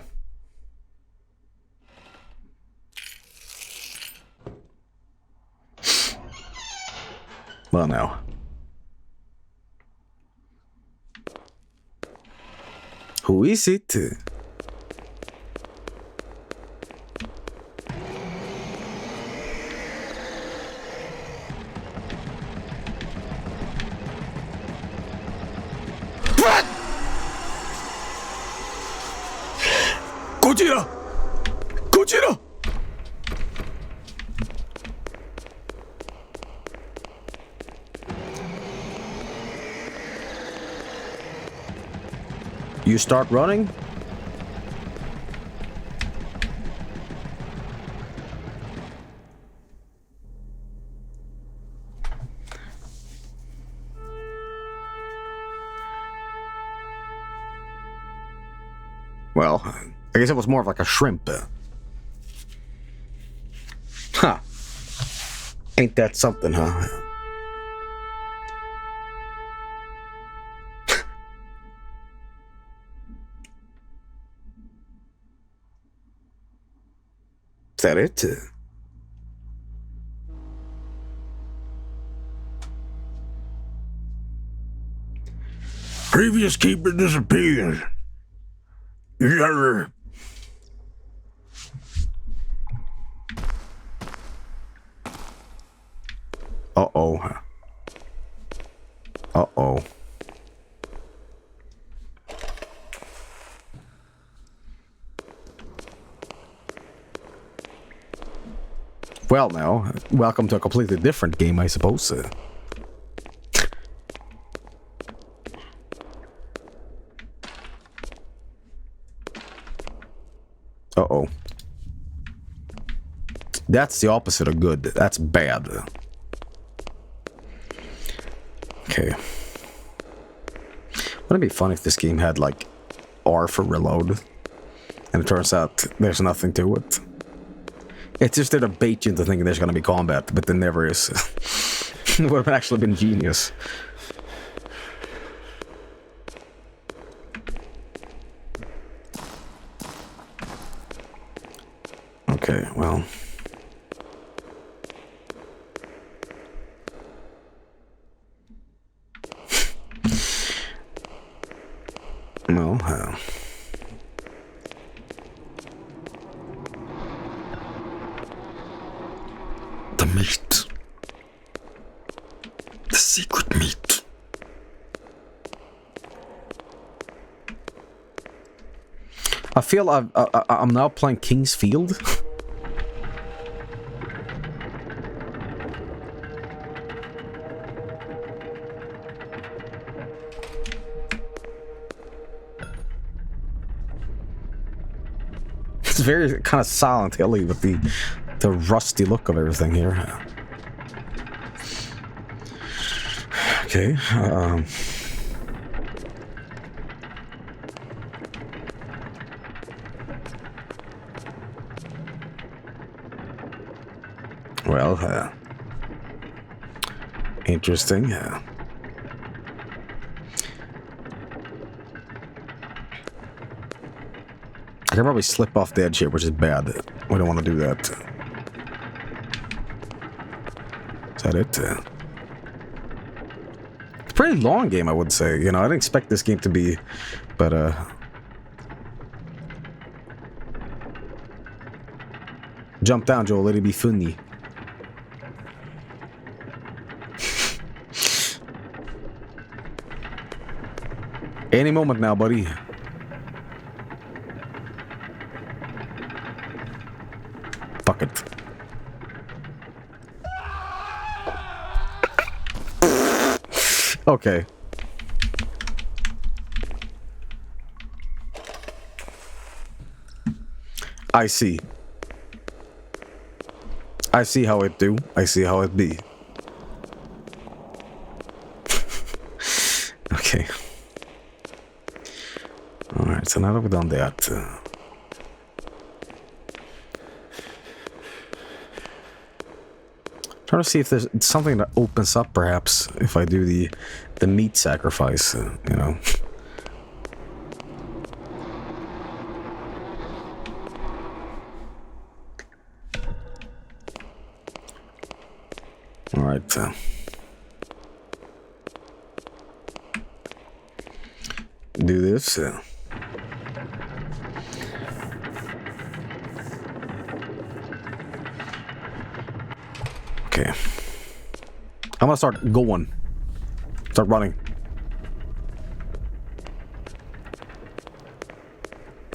Well, now. Who is it? Gojira! Gojira! You start running? Well, I guess it was more of like a shrimp. Huh. Ain't that something, huh? Is that it? Previous keeper disappeared. Yeah. Uh-oh. Uh-oh. Well, now, welcome to a completely different game, I suppose. Uh-oh. That's the opposite of good. That's bad. Okay. Wouldn't it be fun if this game had, like, R for reload? And it turns out there's nothing to it. It's just there to bait you into thinking there's gonna be combat, but there never is. It would have actually been genius. Okay, well... No, The meat. The secret meat. I feel I'm now playing King's Field. It's very kind of Silent Hilly with the rusty look of everything here. Okay. Well, interesting. I can probably slip off the edge here, which is bad. We don't want to do that. Is that it? It's a pretty long game, I would say. You know, I didn't expect this game to be, but jump down, Joel. Let it be funny. Any moment now, buddy. Fuck it. Okay. I see. I see how it do. I see how it be. Okay. Alright, so now that we've done that... trying to see if there's something that opens up, perhaps, if I do the meat sacrifice, you know. Alright, do this. Okay. I'm gonna start going. Start running.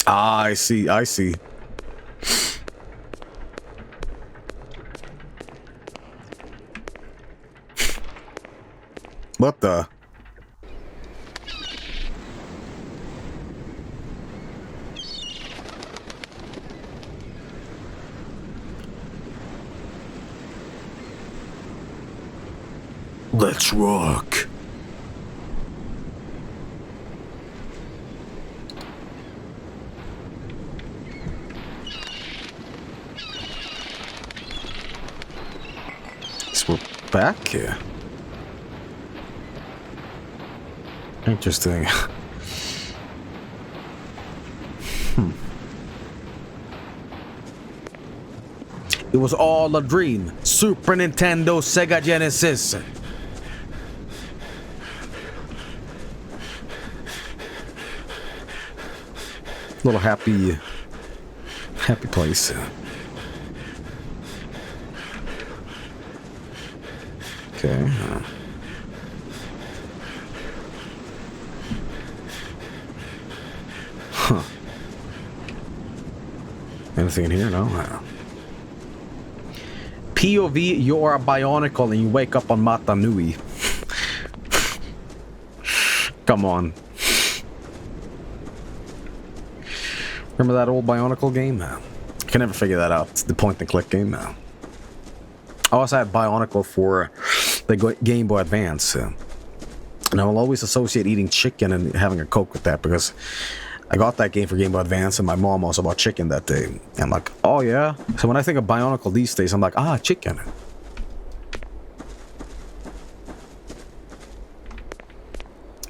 Ah, I see, I see. What the? Let's rock. So we're back here. Interesting. It was all a dream. Super Nintendo, Sega Genesis. Little happy place. Okay. Huh. Anything in here? No. POV, you are a bionicle and you wake up on Mata Nui. Come on. Remember that old Bionicle game? I can never figure that out. It's the point and click game. I also had Bionicle for the Game Boy Advance. And I will always associate eating chicken and having a Coke with that because I got that game for Game Boy Advance and my mom also bought chicken that day. And I'm like, oh yeah? So when I think of Bionicle these days, I'm like, ah, chicken.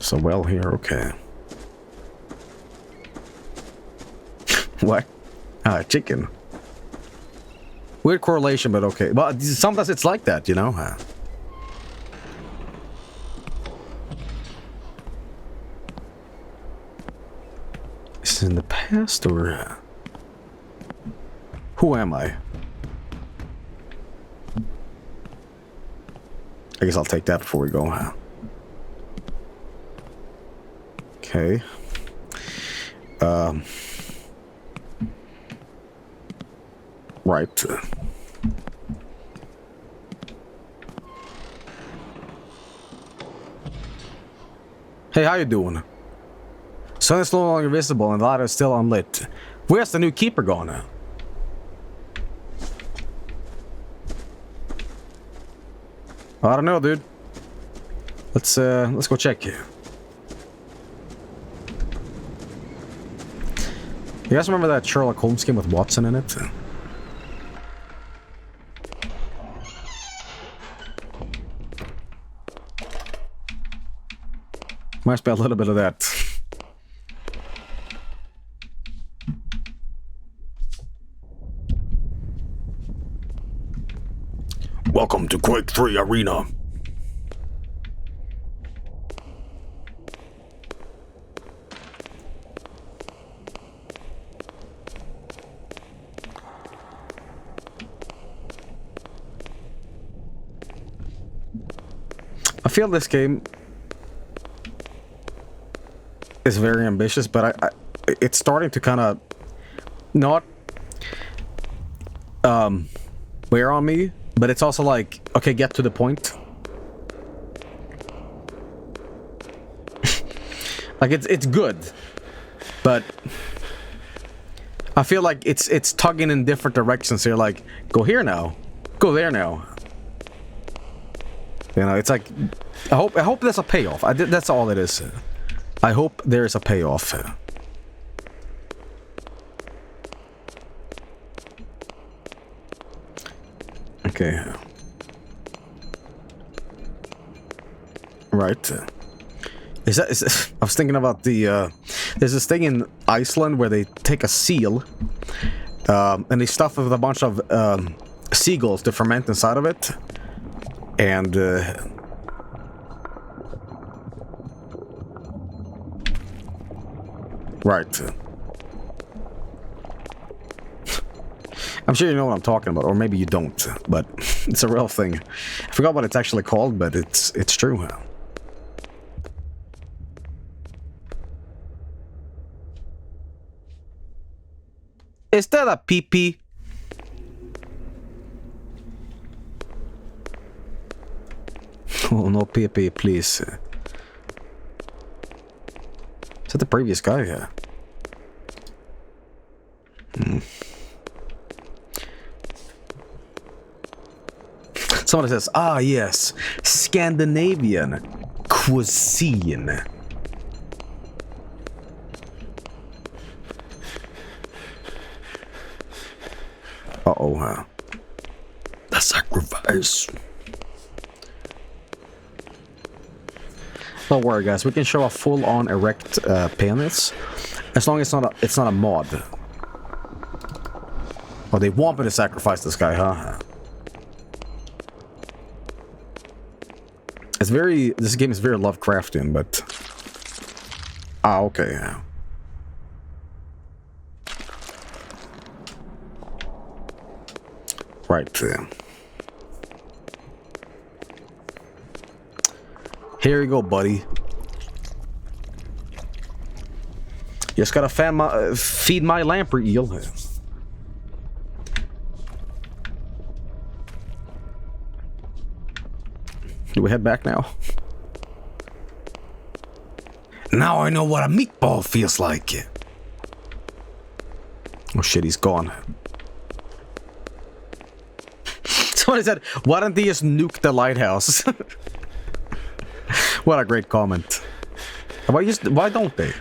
So well here, okay. What? Ah, chicken. Weird correlation, but okay. But sometimes it's like that, you know? Is this in the past, or... Who am I? I guess I'll take that before we go, Okay. Right. Hey, how you doing? Sun is no longer visible and the light is still unlit. Where's the new keeper gone now? I don't know, dude. Let's go check. You guys remember that Sherlock Holmes game with Watson in it? Must be a little bit of that. Welcome to Quake 3 Arena. I feel this game is very ambitious, but it's starting to kind of not wear on me, but it's also like, okay, get to the point. Like it's good, but I feel like it's tugging in different directions here. Like, go here now, go there now. You know, it's like I hope there's a payoff. That's all it is. I hope there's a payoff. Okay. Right. Is I was thinking about the there's this thing in Iceland where they take a seal and they stuff it with a bunch of seagulls to ferment inside of it, and right. I'm sure you know what I'm talking about, or maybe you don't, but it's a real thing. I forgot what it's actually called, but it's true. Is that a pee-pee? Oh, no pee-pee, please. Is that the previous guy? Yeah. Somebody says, ah, yes, Scandinavian cuisine. Uh-oh, the sacrifice. Don't worry, guys. We can show a full-on erect penis, as long as it's not a mod. Oh, they want me to sacrifice this guy, huh? It's very. This game is very Lovecraftian, but. Ah, okay. Right. Here you go, buddy. Just gotta feed my lamprey eel. Do we head back now? Now I know what a meatball feels like. Oh shit, he's gone. Somebody said, why don't they just nuke the lighthouse? What a great comment. Why don't they?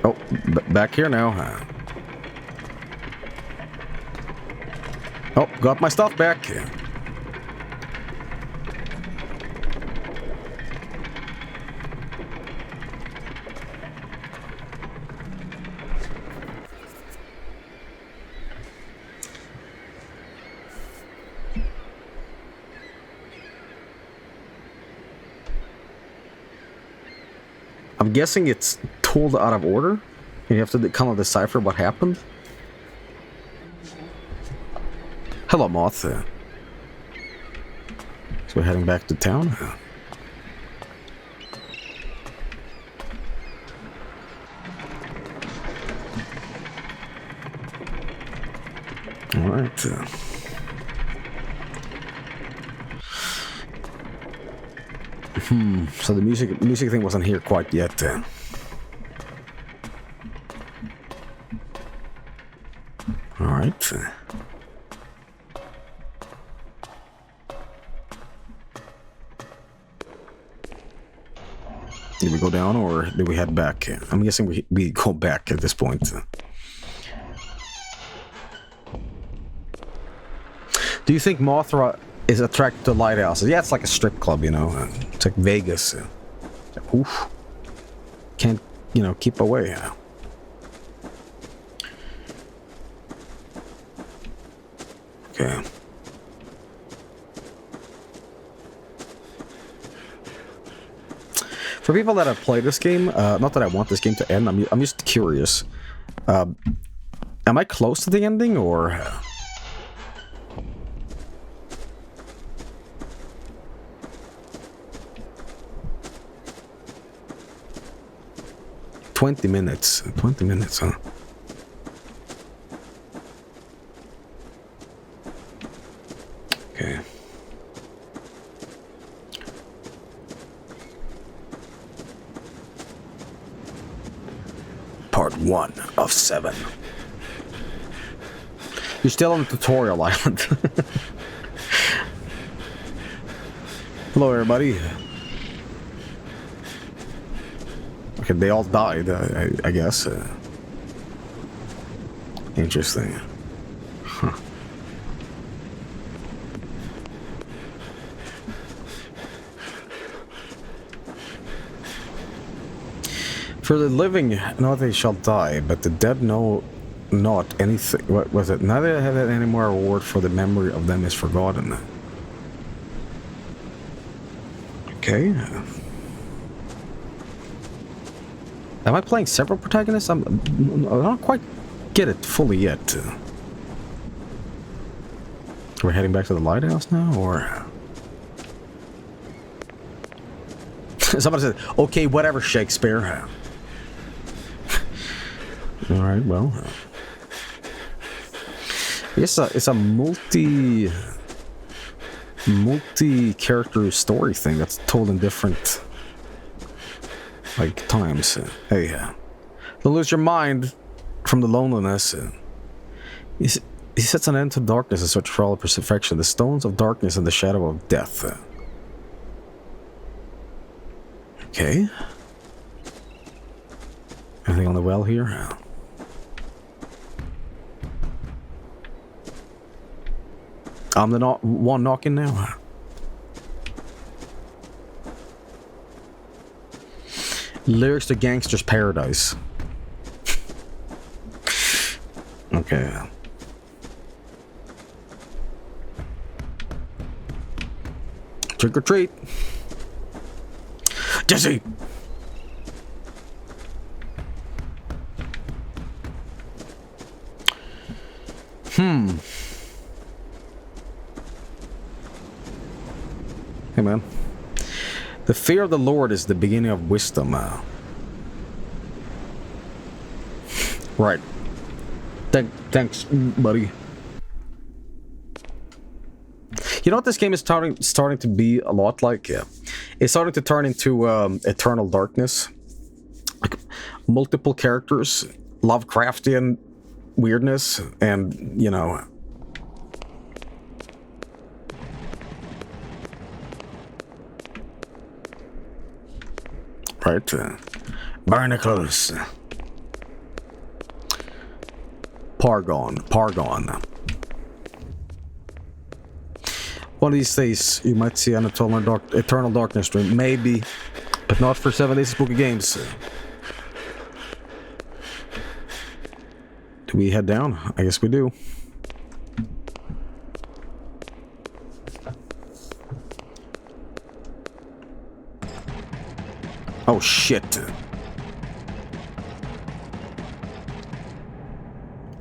Oh, back here now. Oh, got my stuff back. I'm guessing it's told out of order. You have to kind of decipher what happened. Hello, Moth. So we're heading back to town. All right. So the music thing wasn't here quite yet. All right. Did we go down or did we head back? I'm guessing we go back at this point. Do you think Mothra is attracted to lighthouses? Yeah, it's like a strip club, you know. It's like Vegas. Oof. Can't, you know, keep away. Okay. For people that have played this game, not that I want this game to end, I'm just curious. Am I close to the ending, or... 20 minutes. 20 minutes, huh? Okay. Part 1 of 7. You're still on the tutorial island. Hello, everybody. Okay, they all died, I guess. Interesting. Huh. For the living, no, they shall die, but the dead know not anything. What was it? Neither have any more reward, for the memory of them is forgotten. Okay. Am I playing several protagonists? I don't quite get it fully yet. We're heading back to the lighthouse now, or... Somebody said, okay, whatever, Shakespeare. Alright, well... It's a multi-character story thing that's told in different... like times. Hey, don't lose your mind from the loneliness. He sets an end to darkness and search for all perfection, the stones of darkness and the shadow of death. Okay. Anything on the well here? I'm the one knocking now. Lyrics to Gangster's Paradise. Okay. Trick or treat. Jesse! Hey, man. The fear of the Lord is the beginning of wisdom. Right. Thanks, buddy. You know what this game is starting to be a lot like? Yeah. It's starting to turn into Eternal Darkness. Like, multiple characters, Lovecraftian weirdness, and, you know... Right. Barnacles. Pargon. One of these days, you might see an Eternal Darkness stream. Maybe. But not for 7 days of spooky games. Do we head down? I guess we do. Oh, shit.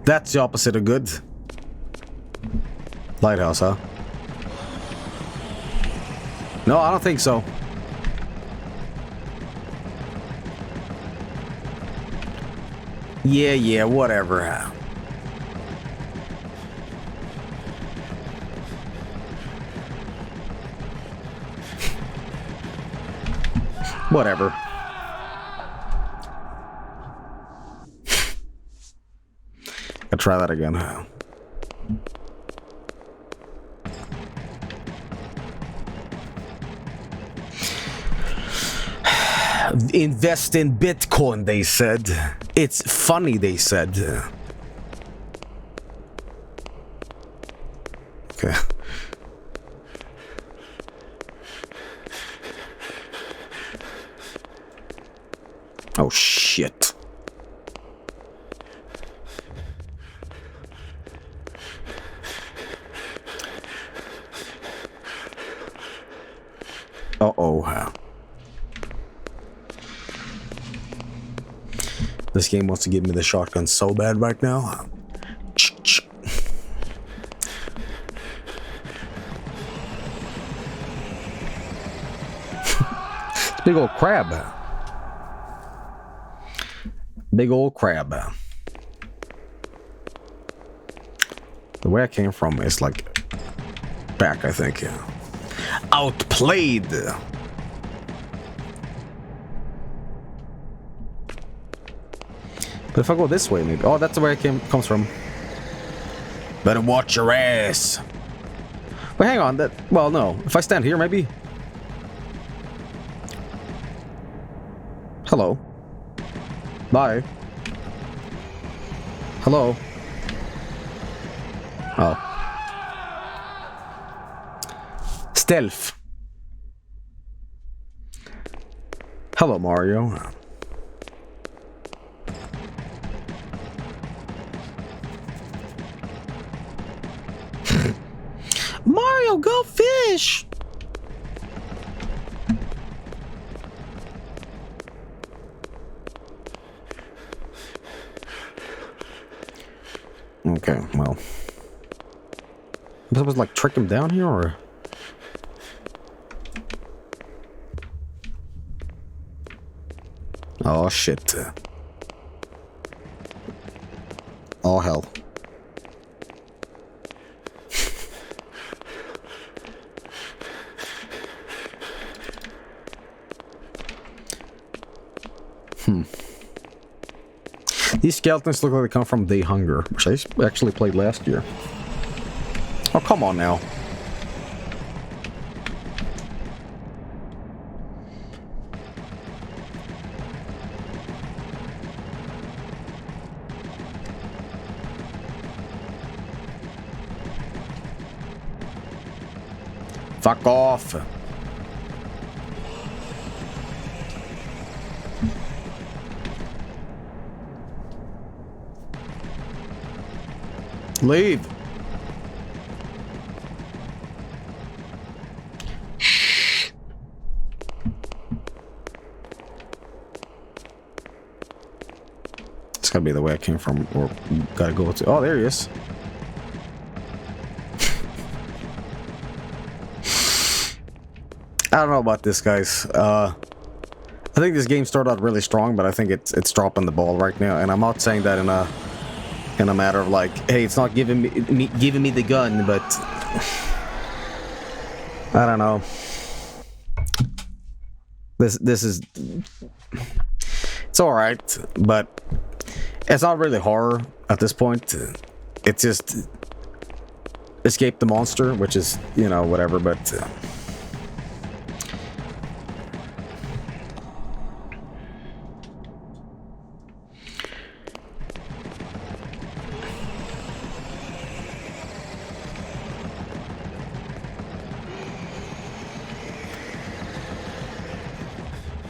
That's the opposite of good. Lighthouse, huh? No, I don't think so. Yeah, whatever. Whatever. I'll try that again. Invest in Bitcoin, they said. It's funny, they said. Okay. Oh, shit. Uh-oh. This game wants to give me the shotgun so bad right now. Big old crab. Big old crab. The way I came from is like back, I think. Yeah. Outplayed. But if I go this way, maybe. Oh, that's where it comes from. Better watch your ass. But hang on, well, no. If I stand here, maybe. Hello. Bye. Hello. Oh. Stealth. Hello, Mario. Mario, go fish! Okay, well. I'm supposed to, like, trick him down here, or...? Oh, shit. Oh, hell. These skeletons look like they come from The Hunger, which I actually played last year. Oh, come on now. Fuck off. Leave. Shh. Gotta be the way I came from, or gotta go to... Oh, there he is. I don't know about this, guys. I think this game started out really strong, but I think it's dropping the ball right now. And I'm not saying that in a matter of like, hey, it's not giving me the gun, but I don't know. This is, it's all right, but it's not really horror at this point. It's just escape the monster, which is, you know, whatever, but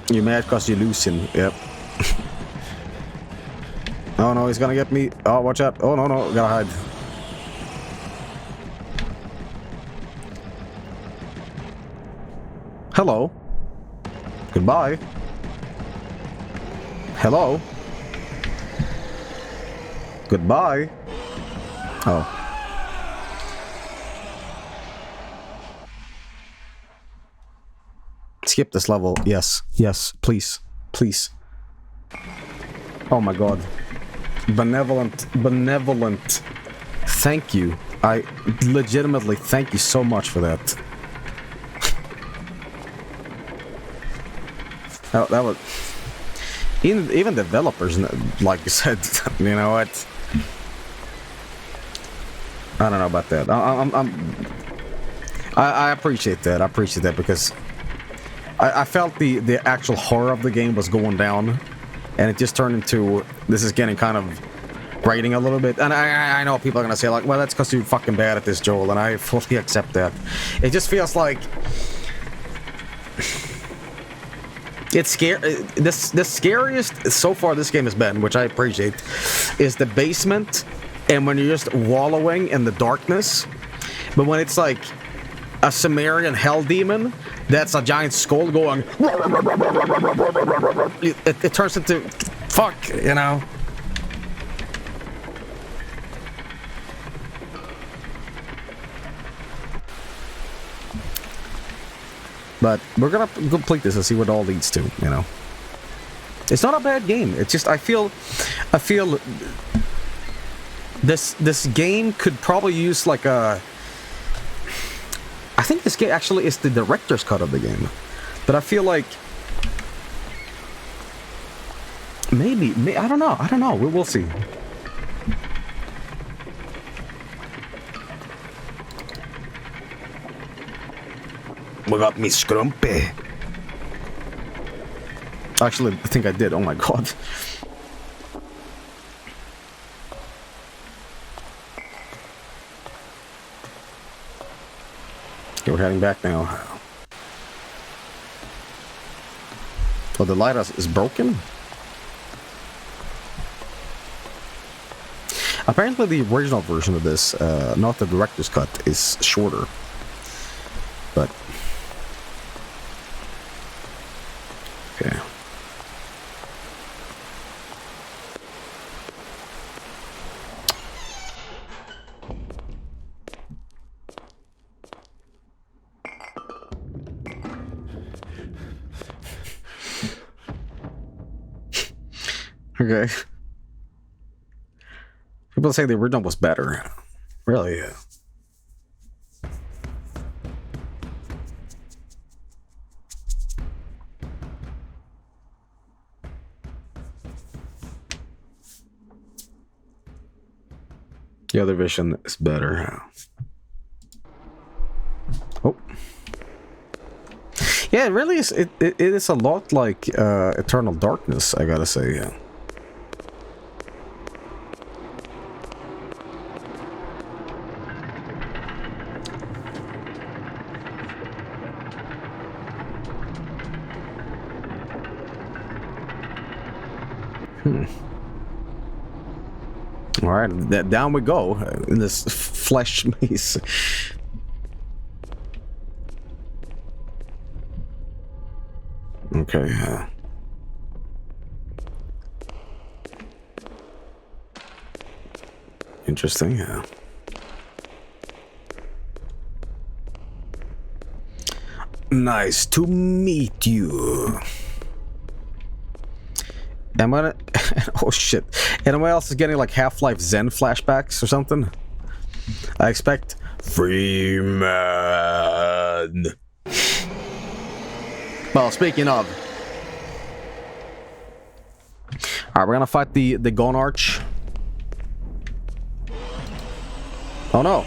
you're mad because you're losing. Yep. Oh no, he's gonna get me. Oh, watch out. Oh no, gotta hide. Hello. Goodbye. Hello. Goodbye. Oh. Skip this level. Yes, please. Oh my god. Benevolent. Thank you. I legitimately thank you so much for that. That was... Even developers, like you said, you know what? I don't know about that. I appreciate that. I appreciate that because I felt the actual horror of the game was going down, and it just turned into, this is getting kind of grating a little bit. And I know people are gonna say like, well, that's because you're fucking bad at this, Joel, and I fully accept that. It just feels like it's scary. The scariest so far this game has been, which I appreciate, is the basement, and when you're just wallowing in the darkness. But when it's like a Sumerian hell demon that's a giant skull going, it turns into fuck, you know. But we're gonna complete this and see what it all leads to, you know. It's not a bad game. It's just I feel this game could probably use like a... I think this game actually is the director's cut of the game, but I feel like maybe I don't know. We'll see. We got me Scrumpy. Actually, I think I did. Oh my god. Okay, we're heading back now. Oh, the lighthouse is broken? Apparently the original version of this, not the director's cut, is shorter. But... okay. Okay. People say the original was better. Really? The other vision is better. Oh. Yeah, it really is. It is a lot like Eternal Darkness, I gotta say. Yeah. All right, down we go in this flesh maze. Okay. Interesting, yeah. Nice to meet you. Am I... oh shit. Anyone else is getting like Half-Life Zen flashbacks or something? I expect... Freeman! Well, speaking of... Alright, we're gonna fight the Gone Arch. Oh no.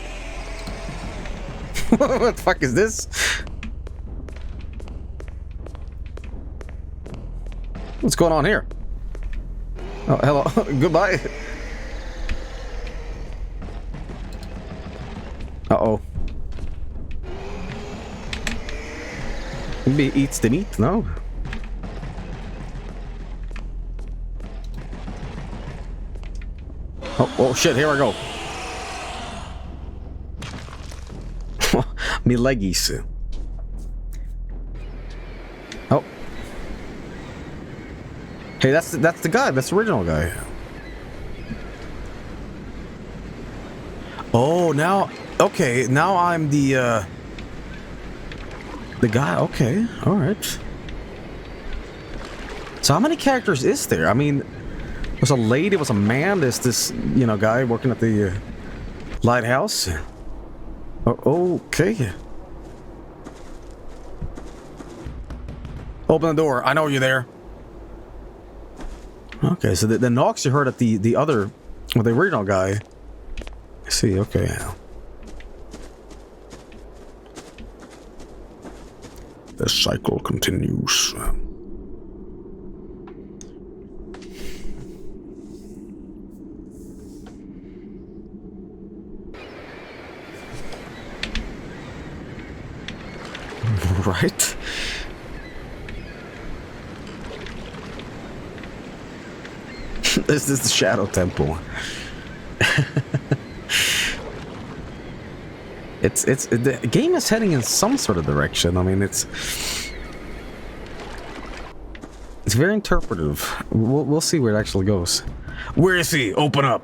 What the fuck is this? What's going on here? Oh, hello. Goodbye. Uh-oh. Maybe he eats the meat? No? Oh shit, here I go. Me leggies. Oh. Hey, that's the guy. That's the original guy. Oh, now... Okay, now I'm the guy. Okay, alright. So how many characters is there? I mean... There's a lady, was a man, there's this, you know, guy working at the Lighthouse. Oh, okay. Open the door, I know you're there. Okay, so the knocks you heard at the other, well, the original guy. I see, okay. The cycle continues. Right? This is the Shadow Temple. The game is heading in some sort of direction. I mean, it's very interpretive. We'll see where it actually goes. Where is he? Open up.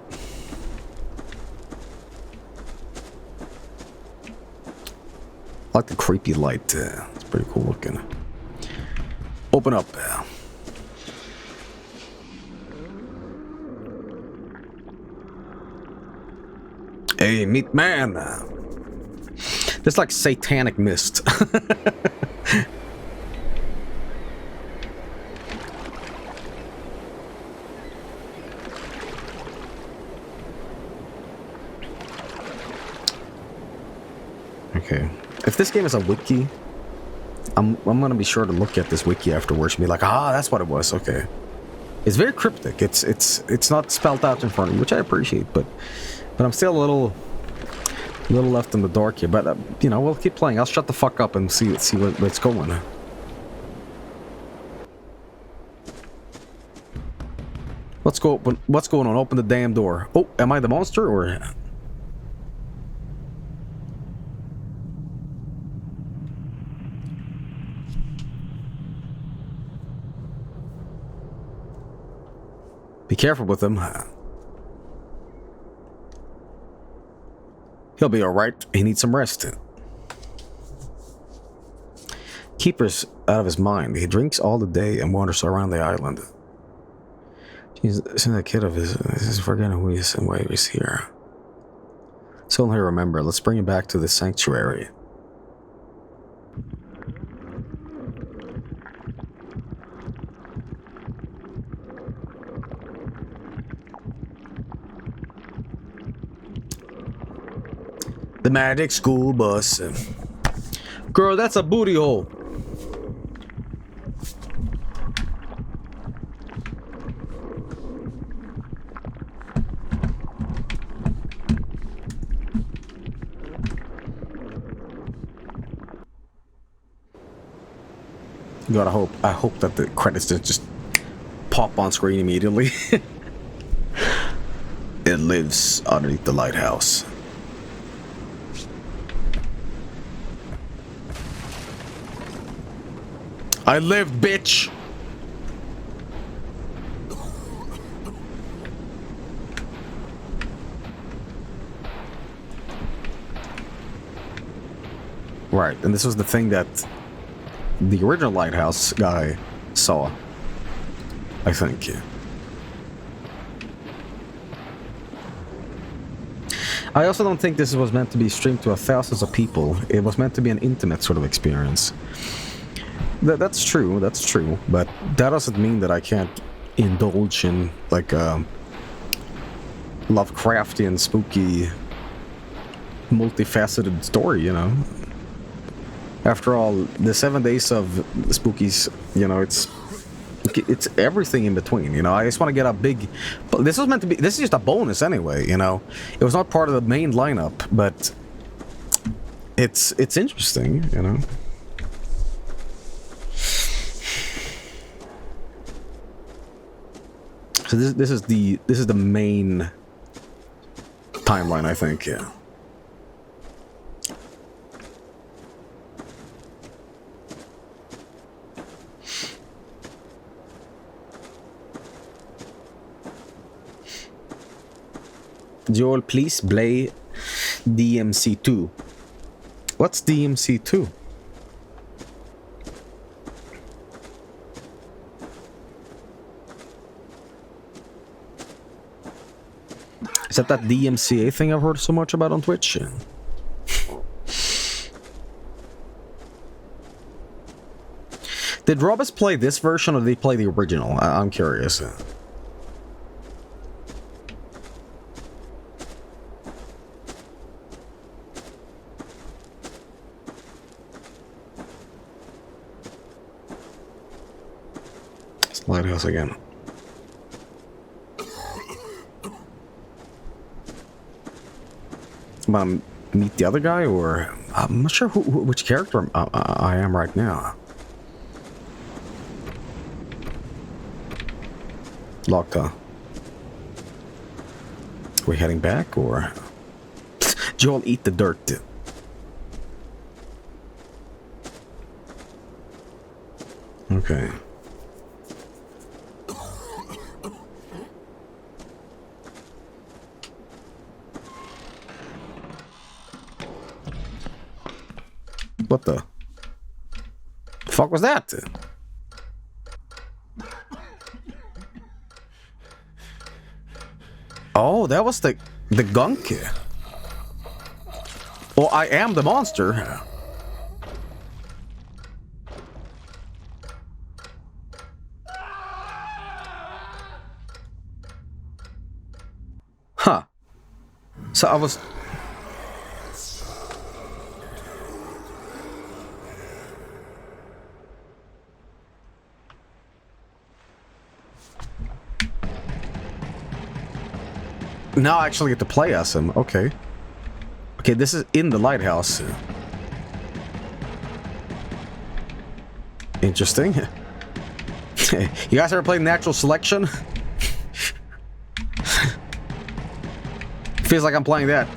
I like the creepy light. It's pretty cool looking. Open up. Hey, meet man. There's like satanic mist. Okay. If this game is a wiki, I'm gonna be sure to look at this wiki afterwards and be like, ah, that's what it was. Okay. It's very cryptic. It's not spelled out in front of me, which I appreciate, but I'm still a little left in the dark here. But you know, we'll keep playing. I'll shut the fuck up and see what's going. What's going on? Open the damn door. Oh, am I the monster or? Be careful with him. He'll be alright. He needs some rest. Keeper's out of his mind. He drinks all the day and wanders around the island. He's a kid of his is forgetting who he is and why he's here. So he'll remember. Let's bring him back to the sanctuary. The magic school bus. Girl, that's a booty hole. God, I hope that the credits didn't just pop on screen immediately. It lives underneath the lighthouse. I live, bitch! Right, and this was the thing that the original Lighthouse guy saw, I think. I also don't think this was meant to be streamed to thousands of people. It was meant to be an intimate sort of experience. That's true, but that doesn't mean that I can't indulge in, like, Lovecraftian, spooky, multifaceted story, you know? After all, the 7 days of spookies, you know, it's everything in between, you know. I just want to get a big... This was meant to be... This is just a bonus anyway, you know. It was not part of the main lineup, but it's interesting, you know. So this is the main timeline, I think, yeah. Joel, please play DMC2. What's DMC2? Is that DMCA thing I've heard so much about on Twitch? Did Robus play this version or did he play the original? I'm curious. Lighthouse again. Meet the other guy, or I'm not sure which character I am right now. Locked, huh? We heading back, or Joel, eat the dirt. Okay. What the fuck was that? Oh, that was the gunk. Oh, I am the monster. Huh. So I was... Now I actually get to play as him. Okay. Okay, this is in the lighthouse. Interesting. You guys ever played Natural Selection? Feels like I'm playing that.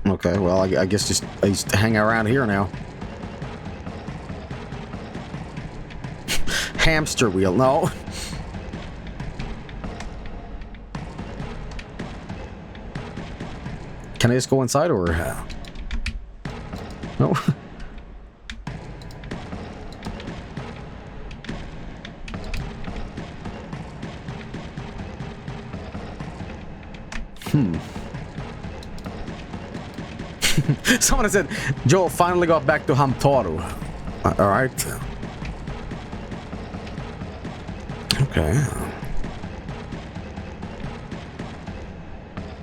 Okay, well, I guess just I used to hang around here now. Hamster wheel, no. Can I just go inside, or... No. Someone said, Joel finally got back to Hamtaru. Alright. Okay.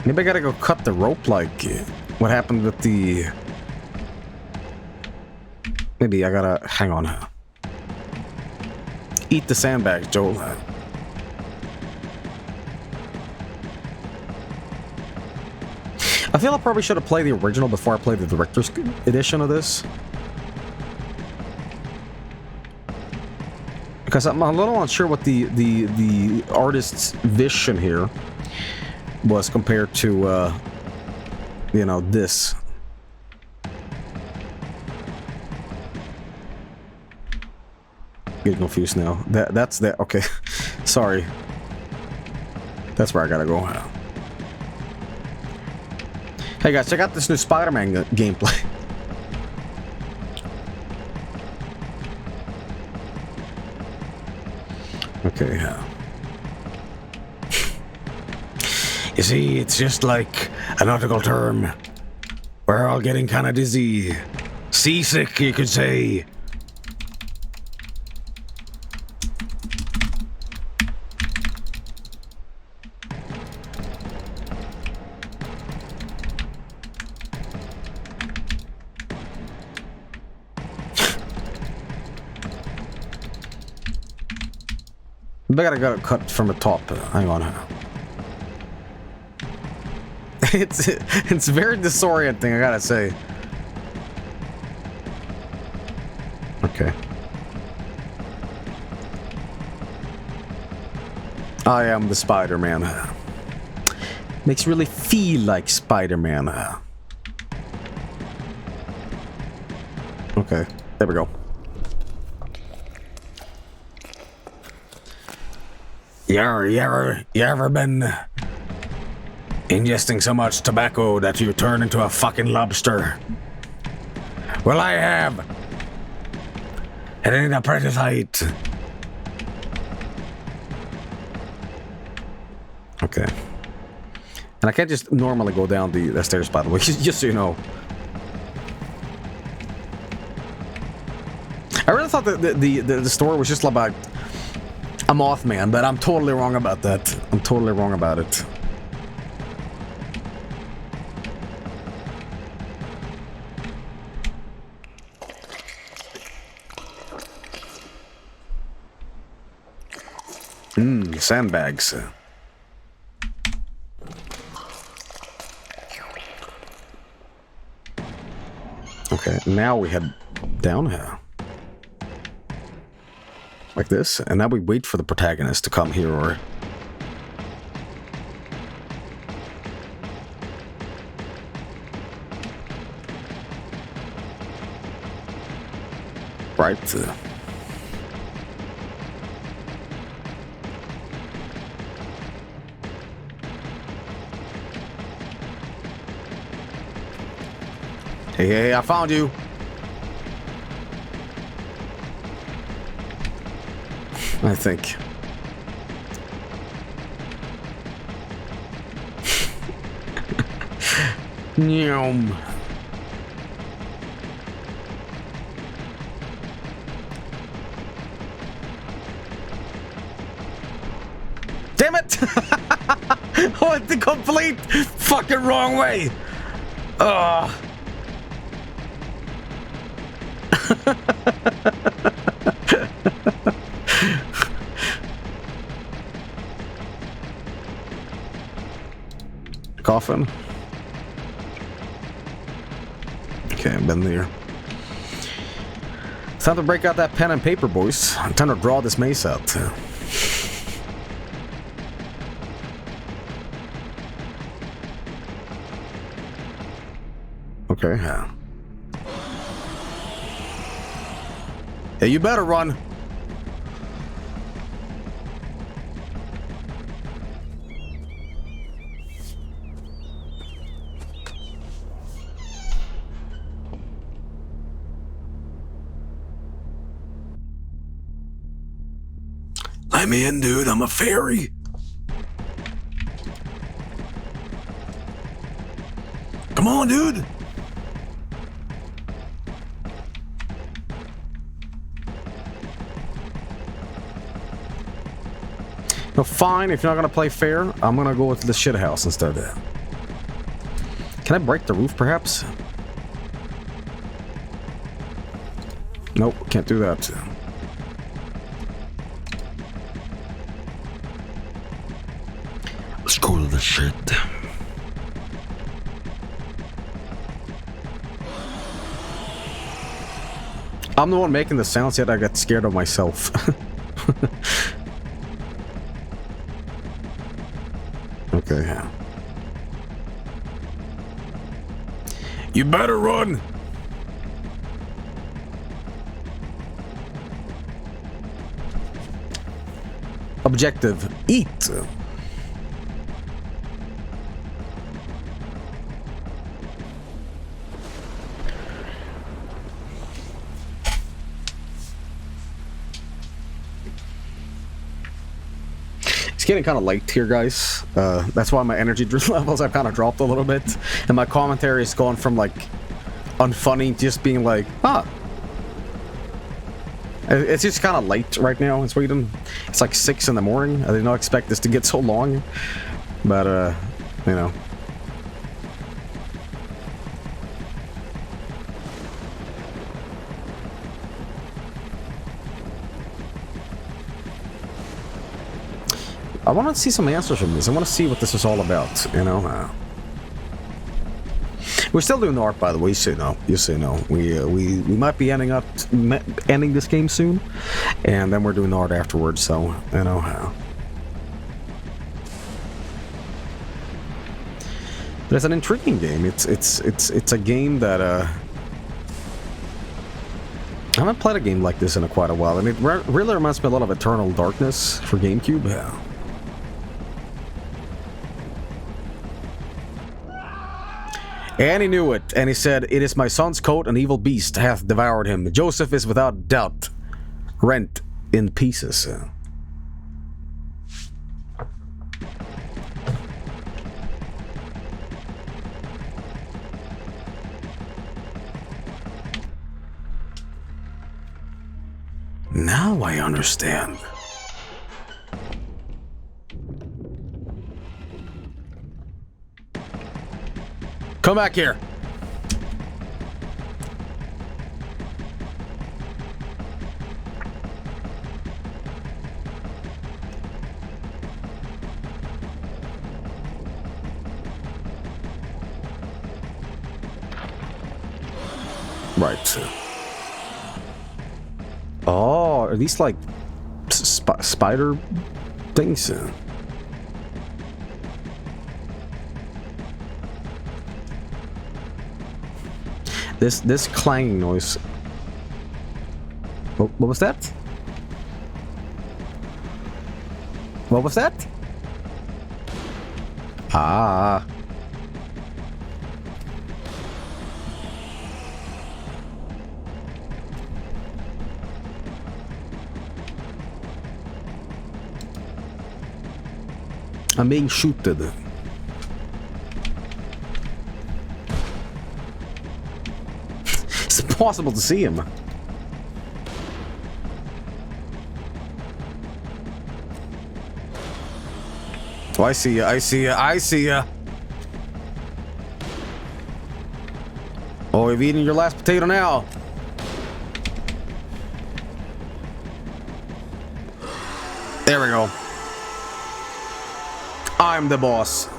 Maybe I gotta go cut the rope, like what happened with the... Maybe I gotta... Hang on. Eat the sandbag, Joel. I feel I probably should have played the original before I played the director's edition of this. Because I'm a little unsure what the artist's vision here was compared to, you know, this. getting confused now. That's the okay. Sorry. That's where I gotta go. Hey guys, check out this new Spider-Man gameplay. Okay. You see, it's just like a nautical term. We're all getting kind of dizzy. Seasick, you could say. I gotta cut from the top. Hang on. It's very disorienting, I gotta say. Okay. I am the Spider-Man. Makes you really feel like Spider-Man. Okay, there we go. You ever been ingesting so much tobacco that you turn into a fucking lobster? Well, I have. It ain't a pretty sight. Okay. And I can't just normally go down the stairs, by the way, just so you know. I really thought that the story was just about a Mothman, but I'm totally wrong about that. I'm totally wrong about it. Sandbags. Okay, now we head down here. Like this, and now we wait for the protagonist to come here, or... Right. Hey, I found you. I think. Nyom. Damn it! I went the complete fucking wrong way. Ugh. Coffin. Okay, I've been there. It's time to break out that pen and paper, boys. I'm time to draw this maze out. Okay. Hey, you better run. Let me in, dude. I'm a fairy. Come on, dude. No, fine. If you're not gonna play fair, I'm gonna go with the shit house instead. Can I break the roof, perhaps? Nope, can't do that. Let's go to the shit. I'm the one making the sounds, yet I got scared of myself. Okay. You better run. Objective, eat. It's getting kind of late here, guys. That's why my energy levels have kind of dropped a little bit. And my commentary has gone from, like, unfunny to just being like, huh. It's just kind of late right now in Sweden. It's like 6 in the morning. I did not expect this to get so long. But, you know. I want to see some answers from this. I want to see what this is all about, you know. We're still doing the art, by the way. You say no. We might be ending this game soon, and then we're doing the art afterwards. So you know. But it's an intriguing game. It's a game that I haven't played a game like this in quite a while, and it really reminds me a lot of Eternal Darkness for GameCube. Yeah. And he knew it, and he said, "It is my son's coat, an evil beast hath devoured him. Joseph is without doubt rent in pieces." Now I understand. Come back here. Right. Oh, are these like spider things? This clanging noise. What was that? What was that? Ah. I'm being shooted. It's impossible to see him. Oh, I see ya, I see ya, I see ya. Oh, you've eaten your last potato now. There we go. I'm the boss.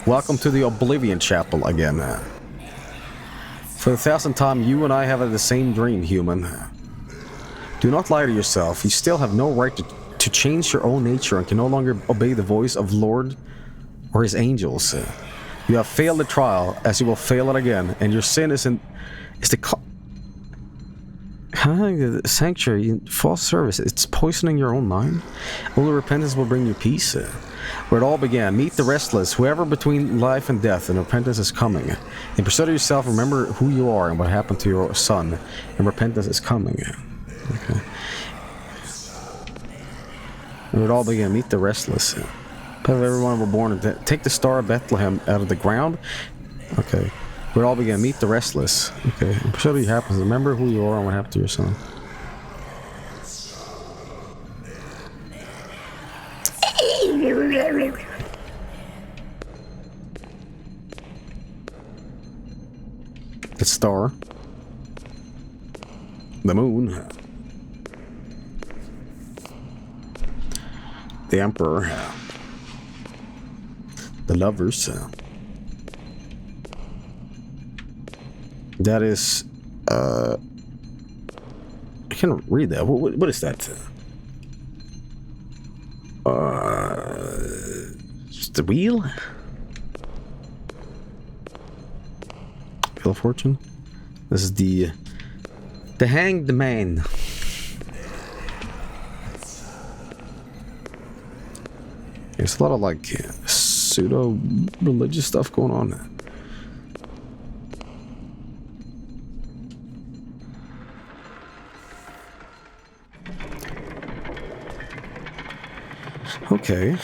Welcome to the Oblivion Chapel again. For the 1000th time, you and I have had the same dream, human. Do not lie to yourself. You still have no right to change your own nature and can no longer obey the voice of Lord or his angels. You have failed the trial, as you will fail it again, and your sin is the sanctuary, false service. It's poisoning your own mind. Only repentance will bring you peace. Where it all began, meet the restless, whoever between life and death, and repentance is coming. In pursuit of yourself, remember who you are and what happened to your son, and repentance is coming. Okay. Where it all began, meet the restless. Everyone were born and take the star of Bethlehem out of the ground. Okay. Where it all began, meet the restless. Okay. In pursuit of your happens, remember who you are and what happened to your son. The star. The moon. The emperor. The lovers. That is. I can't read that. What is that? Just the wheel? Wheel of Fortune? This is the Hanged Man. There's a lot of like pseudo-religious stuff going on. Okay.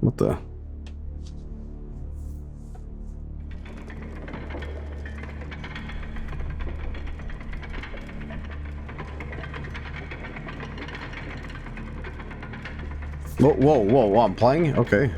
What the? Whoa, I'm playing? Okay.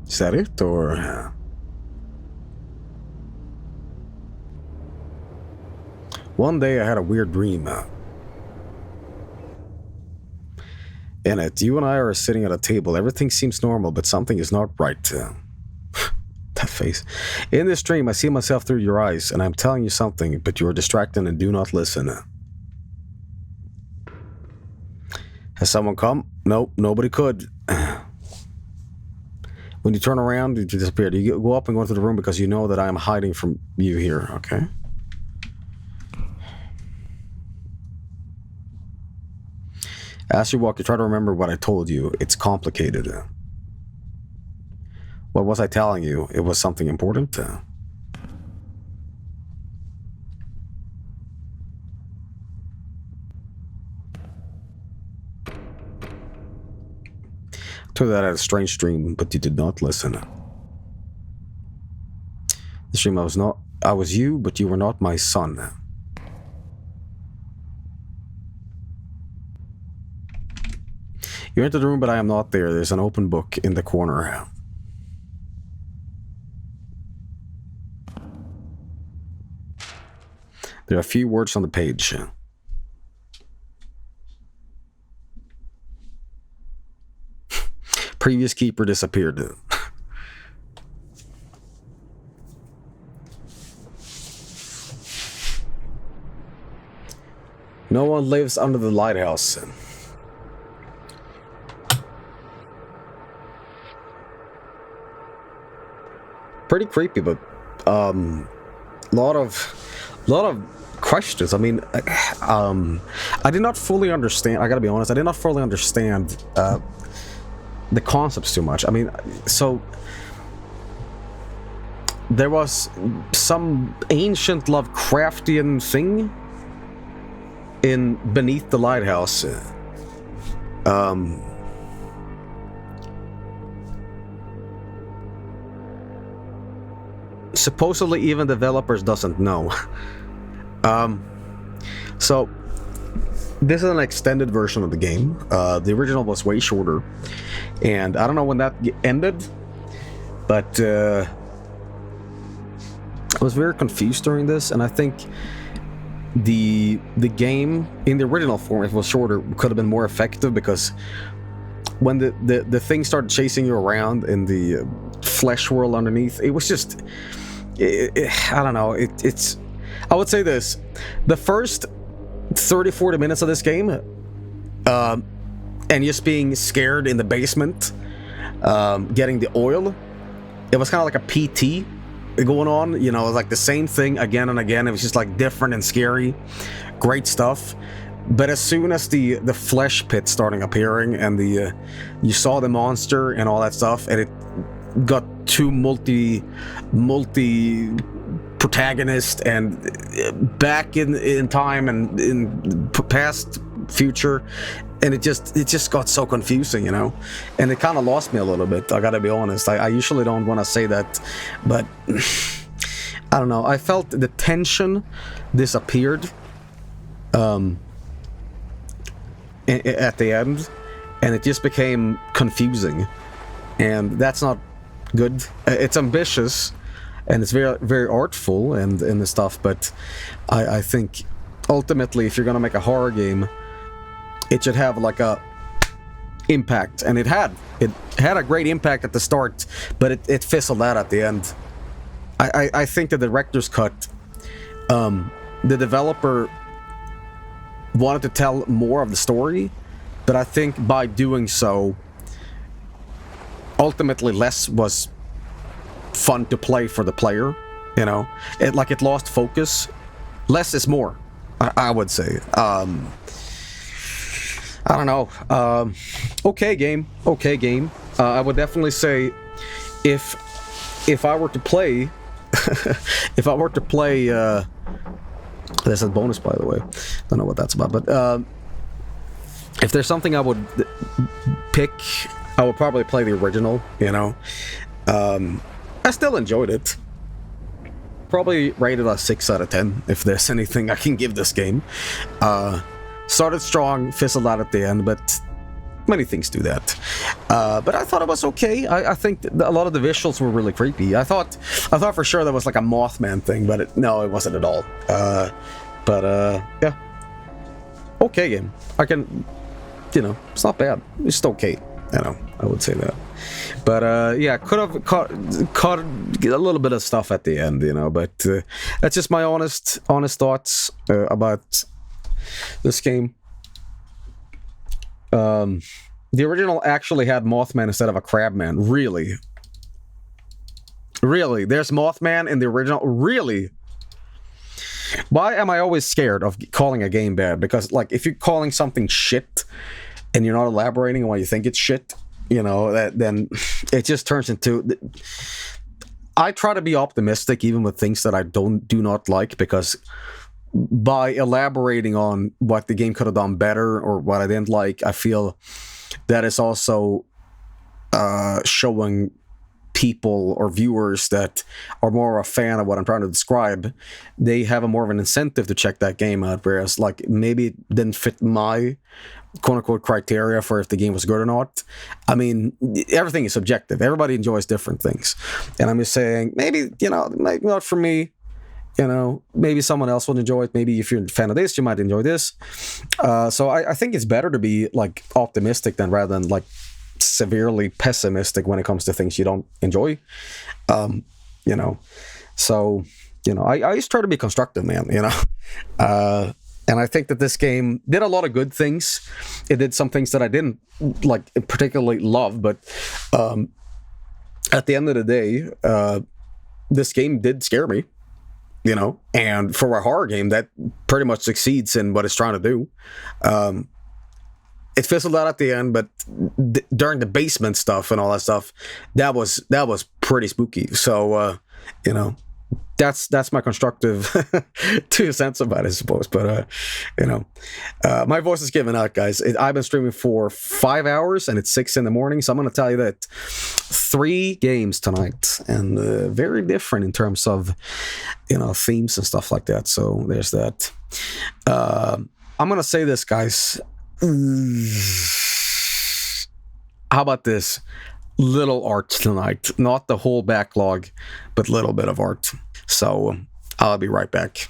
Is that it, or...? One day I had a weird dream. In it, you and I are sitting at a table. Everything seems normal, but something is not right. That face. In this dream, I see myself through your eyes, and I'm telling you something, but you are distracted and do not listen. Has someone come? Nope, nobody could. When you turn around, you disappear. You go up and go into the room because you know that I am hiding from you here, okay? As you walk, you try to remember what I told you. It's complicated. What was I telling you? It was something important? To that I had a strange dream, but you did not listen. This dream I was you, but you were not my son. You enter the room, but I am not there. There's an open book in the corner. There are a few words on the page. Previous keeper disappeared. No one lives under the lighthouse. Pretty creepy, but lot of questions. I mean, I did not fully understand. I gotta be honest. I did not fully understand the concepts too much. I mean, so there was some ancient Lovecraftian thing in beneath the lighthouse. Supposedly even developers doesn't know. So this is an extended version of the game. The original was way shorter, and I don't know when that ended, but I was very confused during this, and I think the game in the original form, if it was shorter, could have been more effective, because when the thing started chasing you around in the flesh world underneath, it was just I don't know, it's I would say this: the first 30-40 minutes of this game, and just being scared in the basement, getting the oil, it was kind of like a PT going on, you know, like the same thing again and again. It was just like different and scary, great stuff. But as soon as the flesh pit starting appearing, and you saw the monster and all that stuff, and it got too multi protagonist and back in time and in past future, and it just got so confusing, and it kind of lost me a little bit. I gotta be honest. I usually don't want to say that, but I don't know. I felt the tension disappeared at the end, and it just became confusing, and that's not good. It's ambitious, and it's very, very artful and the stuff, but I think ultimately, if you're gonna make a horror game, it should have like a impact, and it had a great impact at the start, but it fizzled out at the end. I think the director's cut, the developer wanted to tell more of the story, but I think by doing so, ultimately less was fun to play for the player. It lost focus. Less is more, I would say. I don't know. Okay game. I would definitely say if I were to play there's a bonus, by the way. Don't know what that's about, but if there's something I would pick, I would probably play the original. I still enjoyed it. Probably rated a 6 out of 10 if there's anything I can give this game. Started strong, fizzled out at the end, but many things do that. But I thought it was okay. I think a lot of the visuals were really creepy. I thought for sure there was like a Mothman thing, but no, it wasn't at all. Yeah. Okay game. I can, it's not bad. It's just okay. I would say that. But yeah, could have caught a little bit of stuff at the end, but that's just my honest thoughts about this game. The original actually had Mothman instead of a Crabman. Really? There's Mothman in the original? Really? Why am I always scared of calling a game bad? Because, like, if you're calling something shit and you're not elaborating on why you think it's shit, then it just turns into... I try to be optimistic even with things that I do not like, because by elaborating on what the game could have done better or what I didn't like, I feel that is also showing people or viewers that are more a fan of what I'm trying to describe. They have a more of an incentive to check that game out, whereas like maybe it didn't fit my quote-unquote criteria for if the game was good or not. I mean, everything is subjective. Everybody enjoys different things, and I'm just saying maybe maybe not for me. Maybe someone else will enjoy it. Maybe if you're a fan of this, you might enjoy this. So I think it's better to be like optimistic rather than like severely pessimistic when it comes to things you don't enjoy. So I just try to be constructive, man. And I think that this game did a lot of good things. It did some things that I didn't like particularly love, but at the end of the day, this game did scare me. And for a horror game, that pretty much succeeds in what it's trying to do. It fizzled out at the end, but during the basement stuff and all that stuff, that was pretty spooky. So, that's my constructive 2 cents about it, I suppose. But, my voice is giving out, guys. I've been streaming for 5 hours, and it's 6 a.m. So I'm going to tell you that 3 games tonight, and very different in terms of, themes and stuff like that. So there's that. I'm going to say this, guys. How about this? Little art tonight. Not the whole backlog, but little bit of art. So I'll be right back.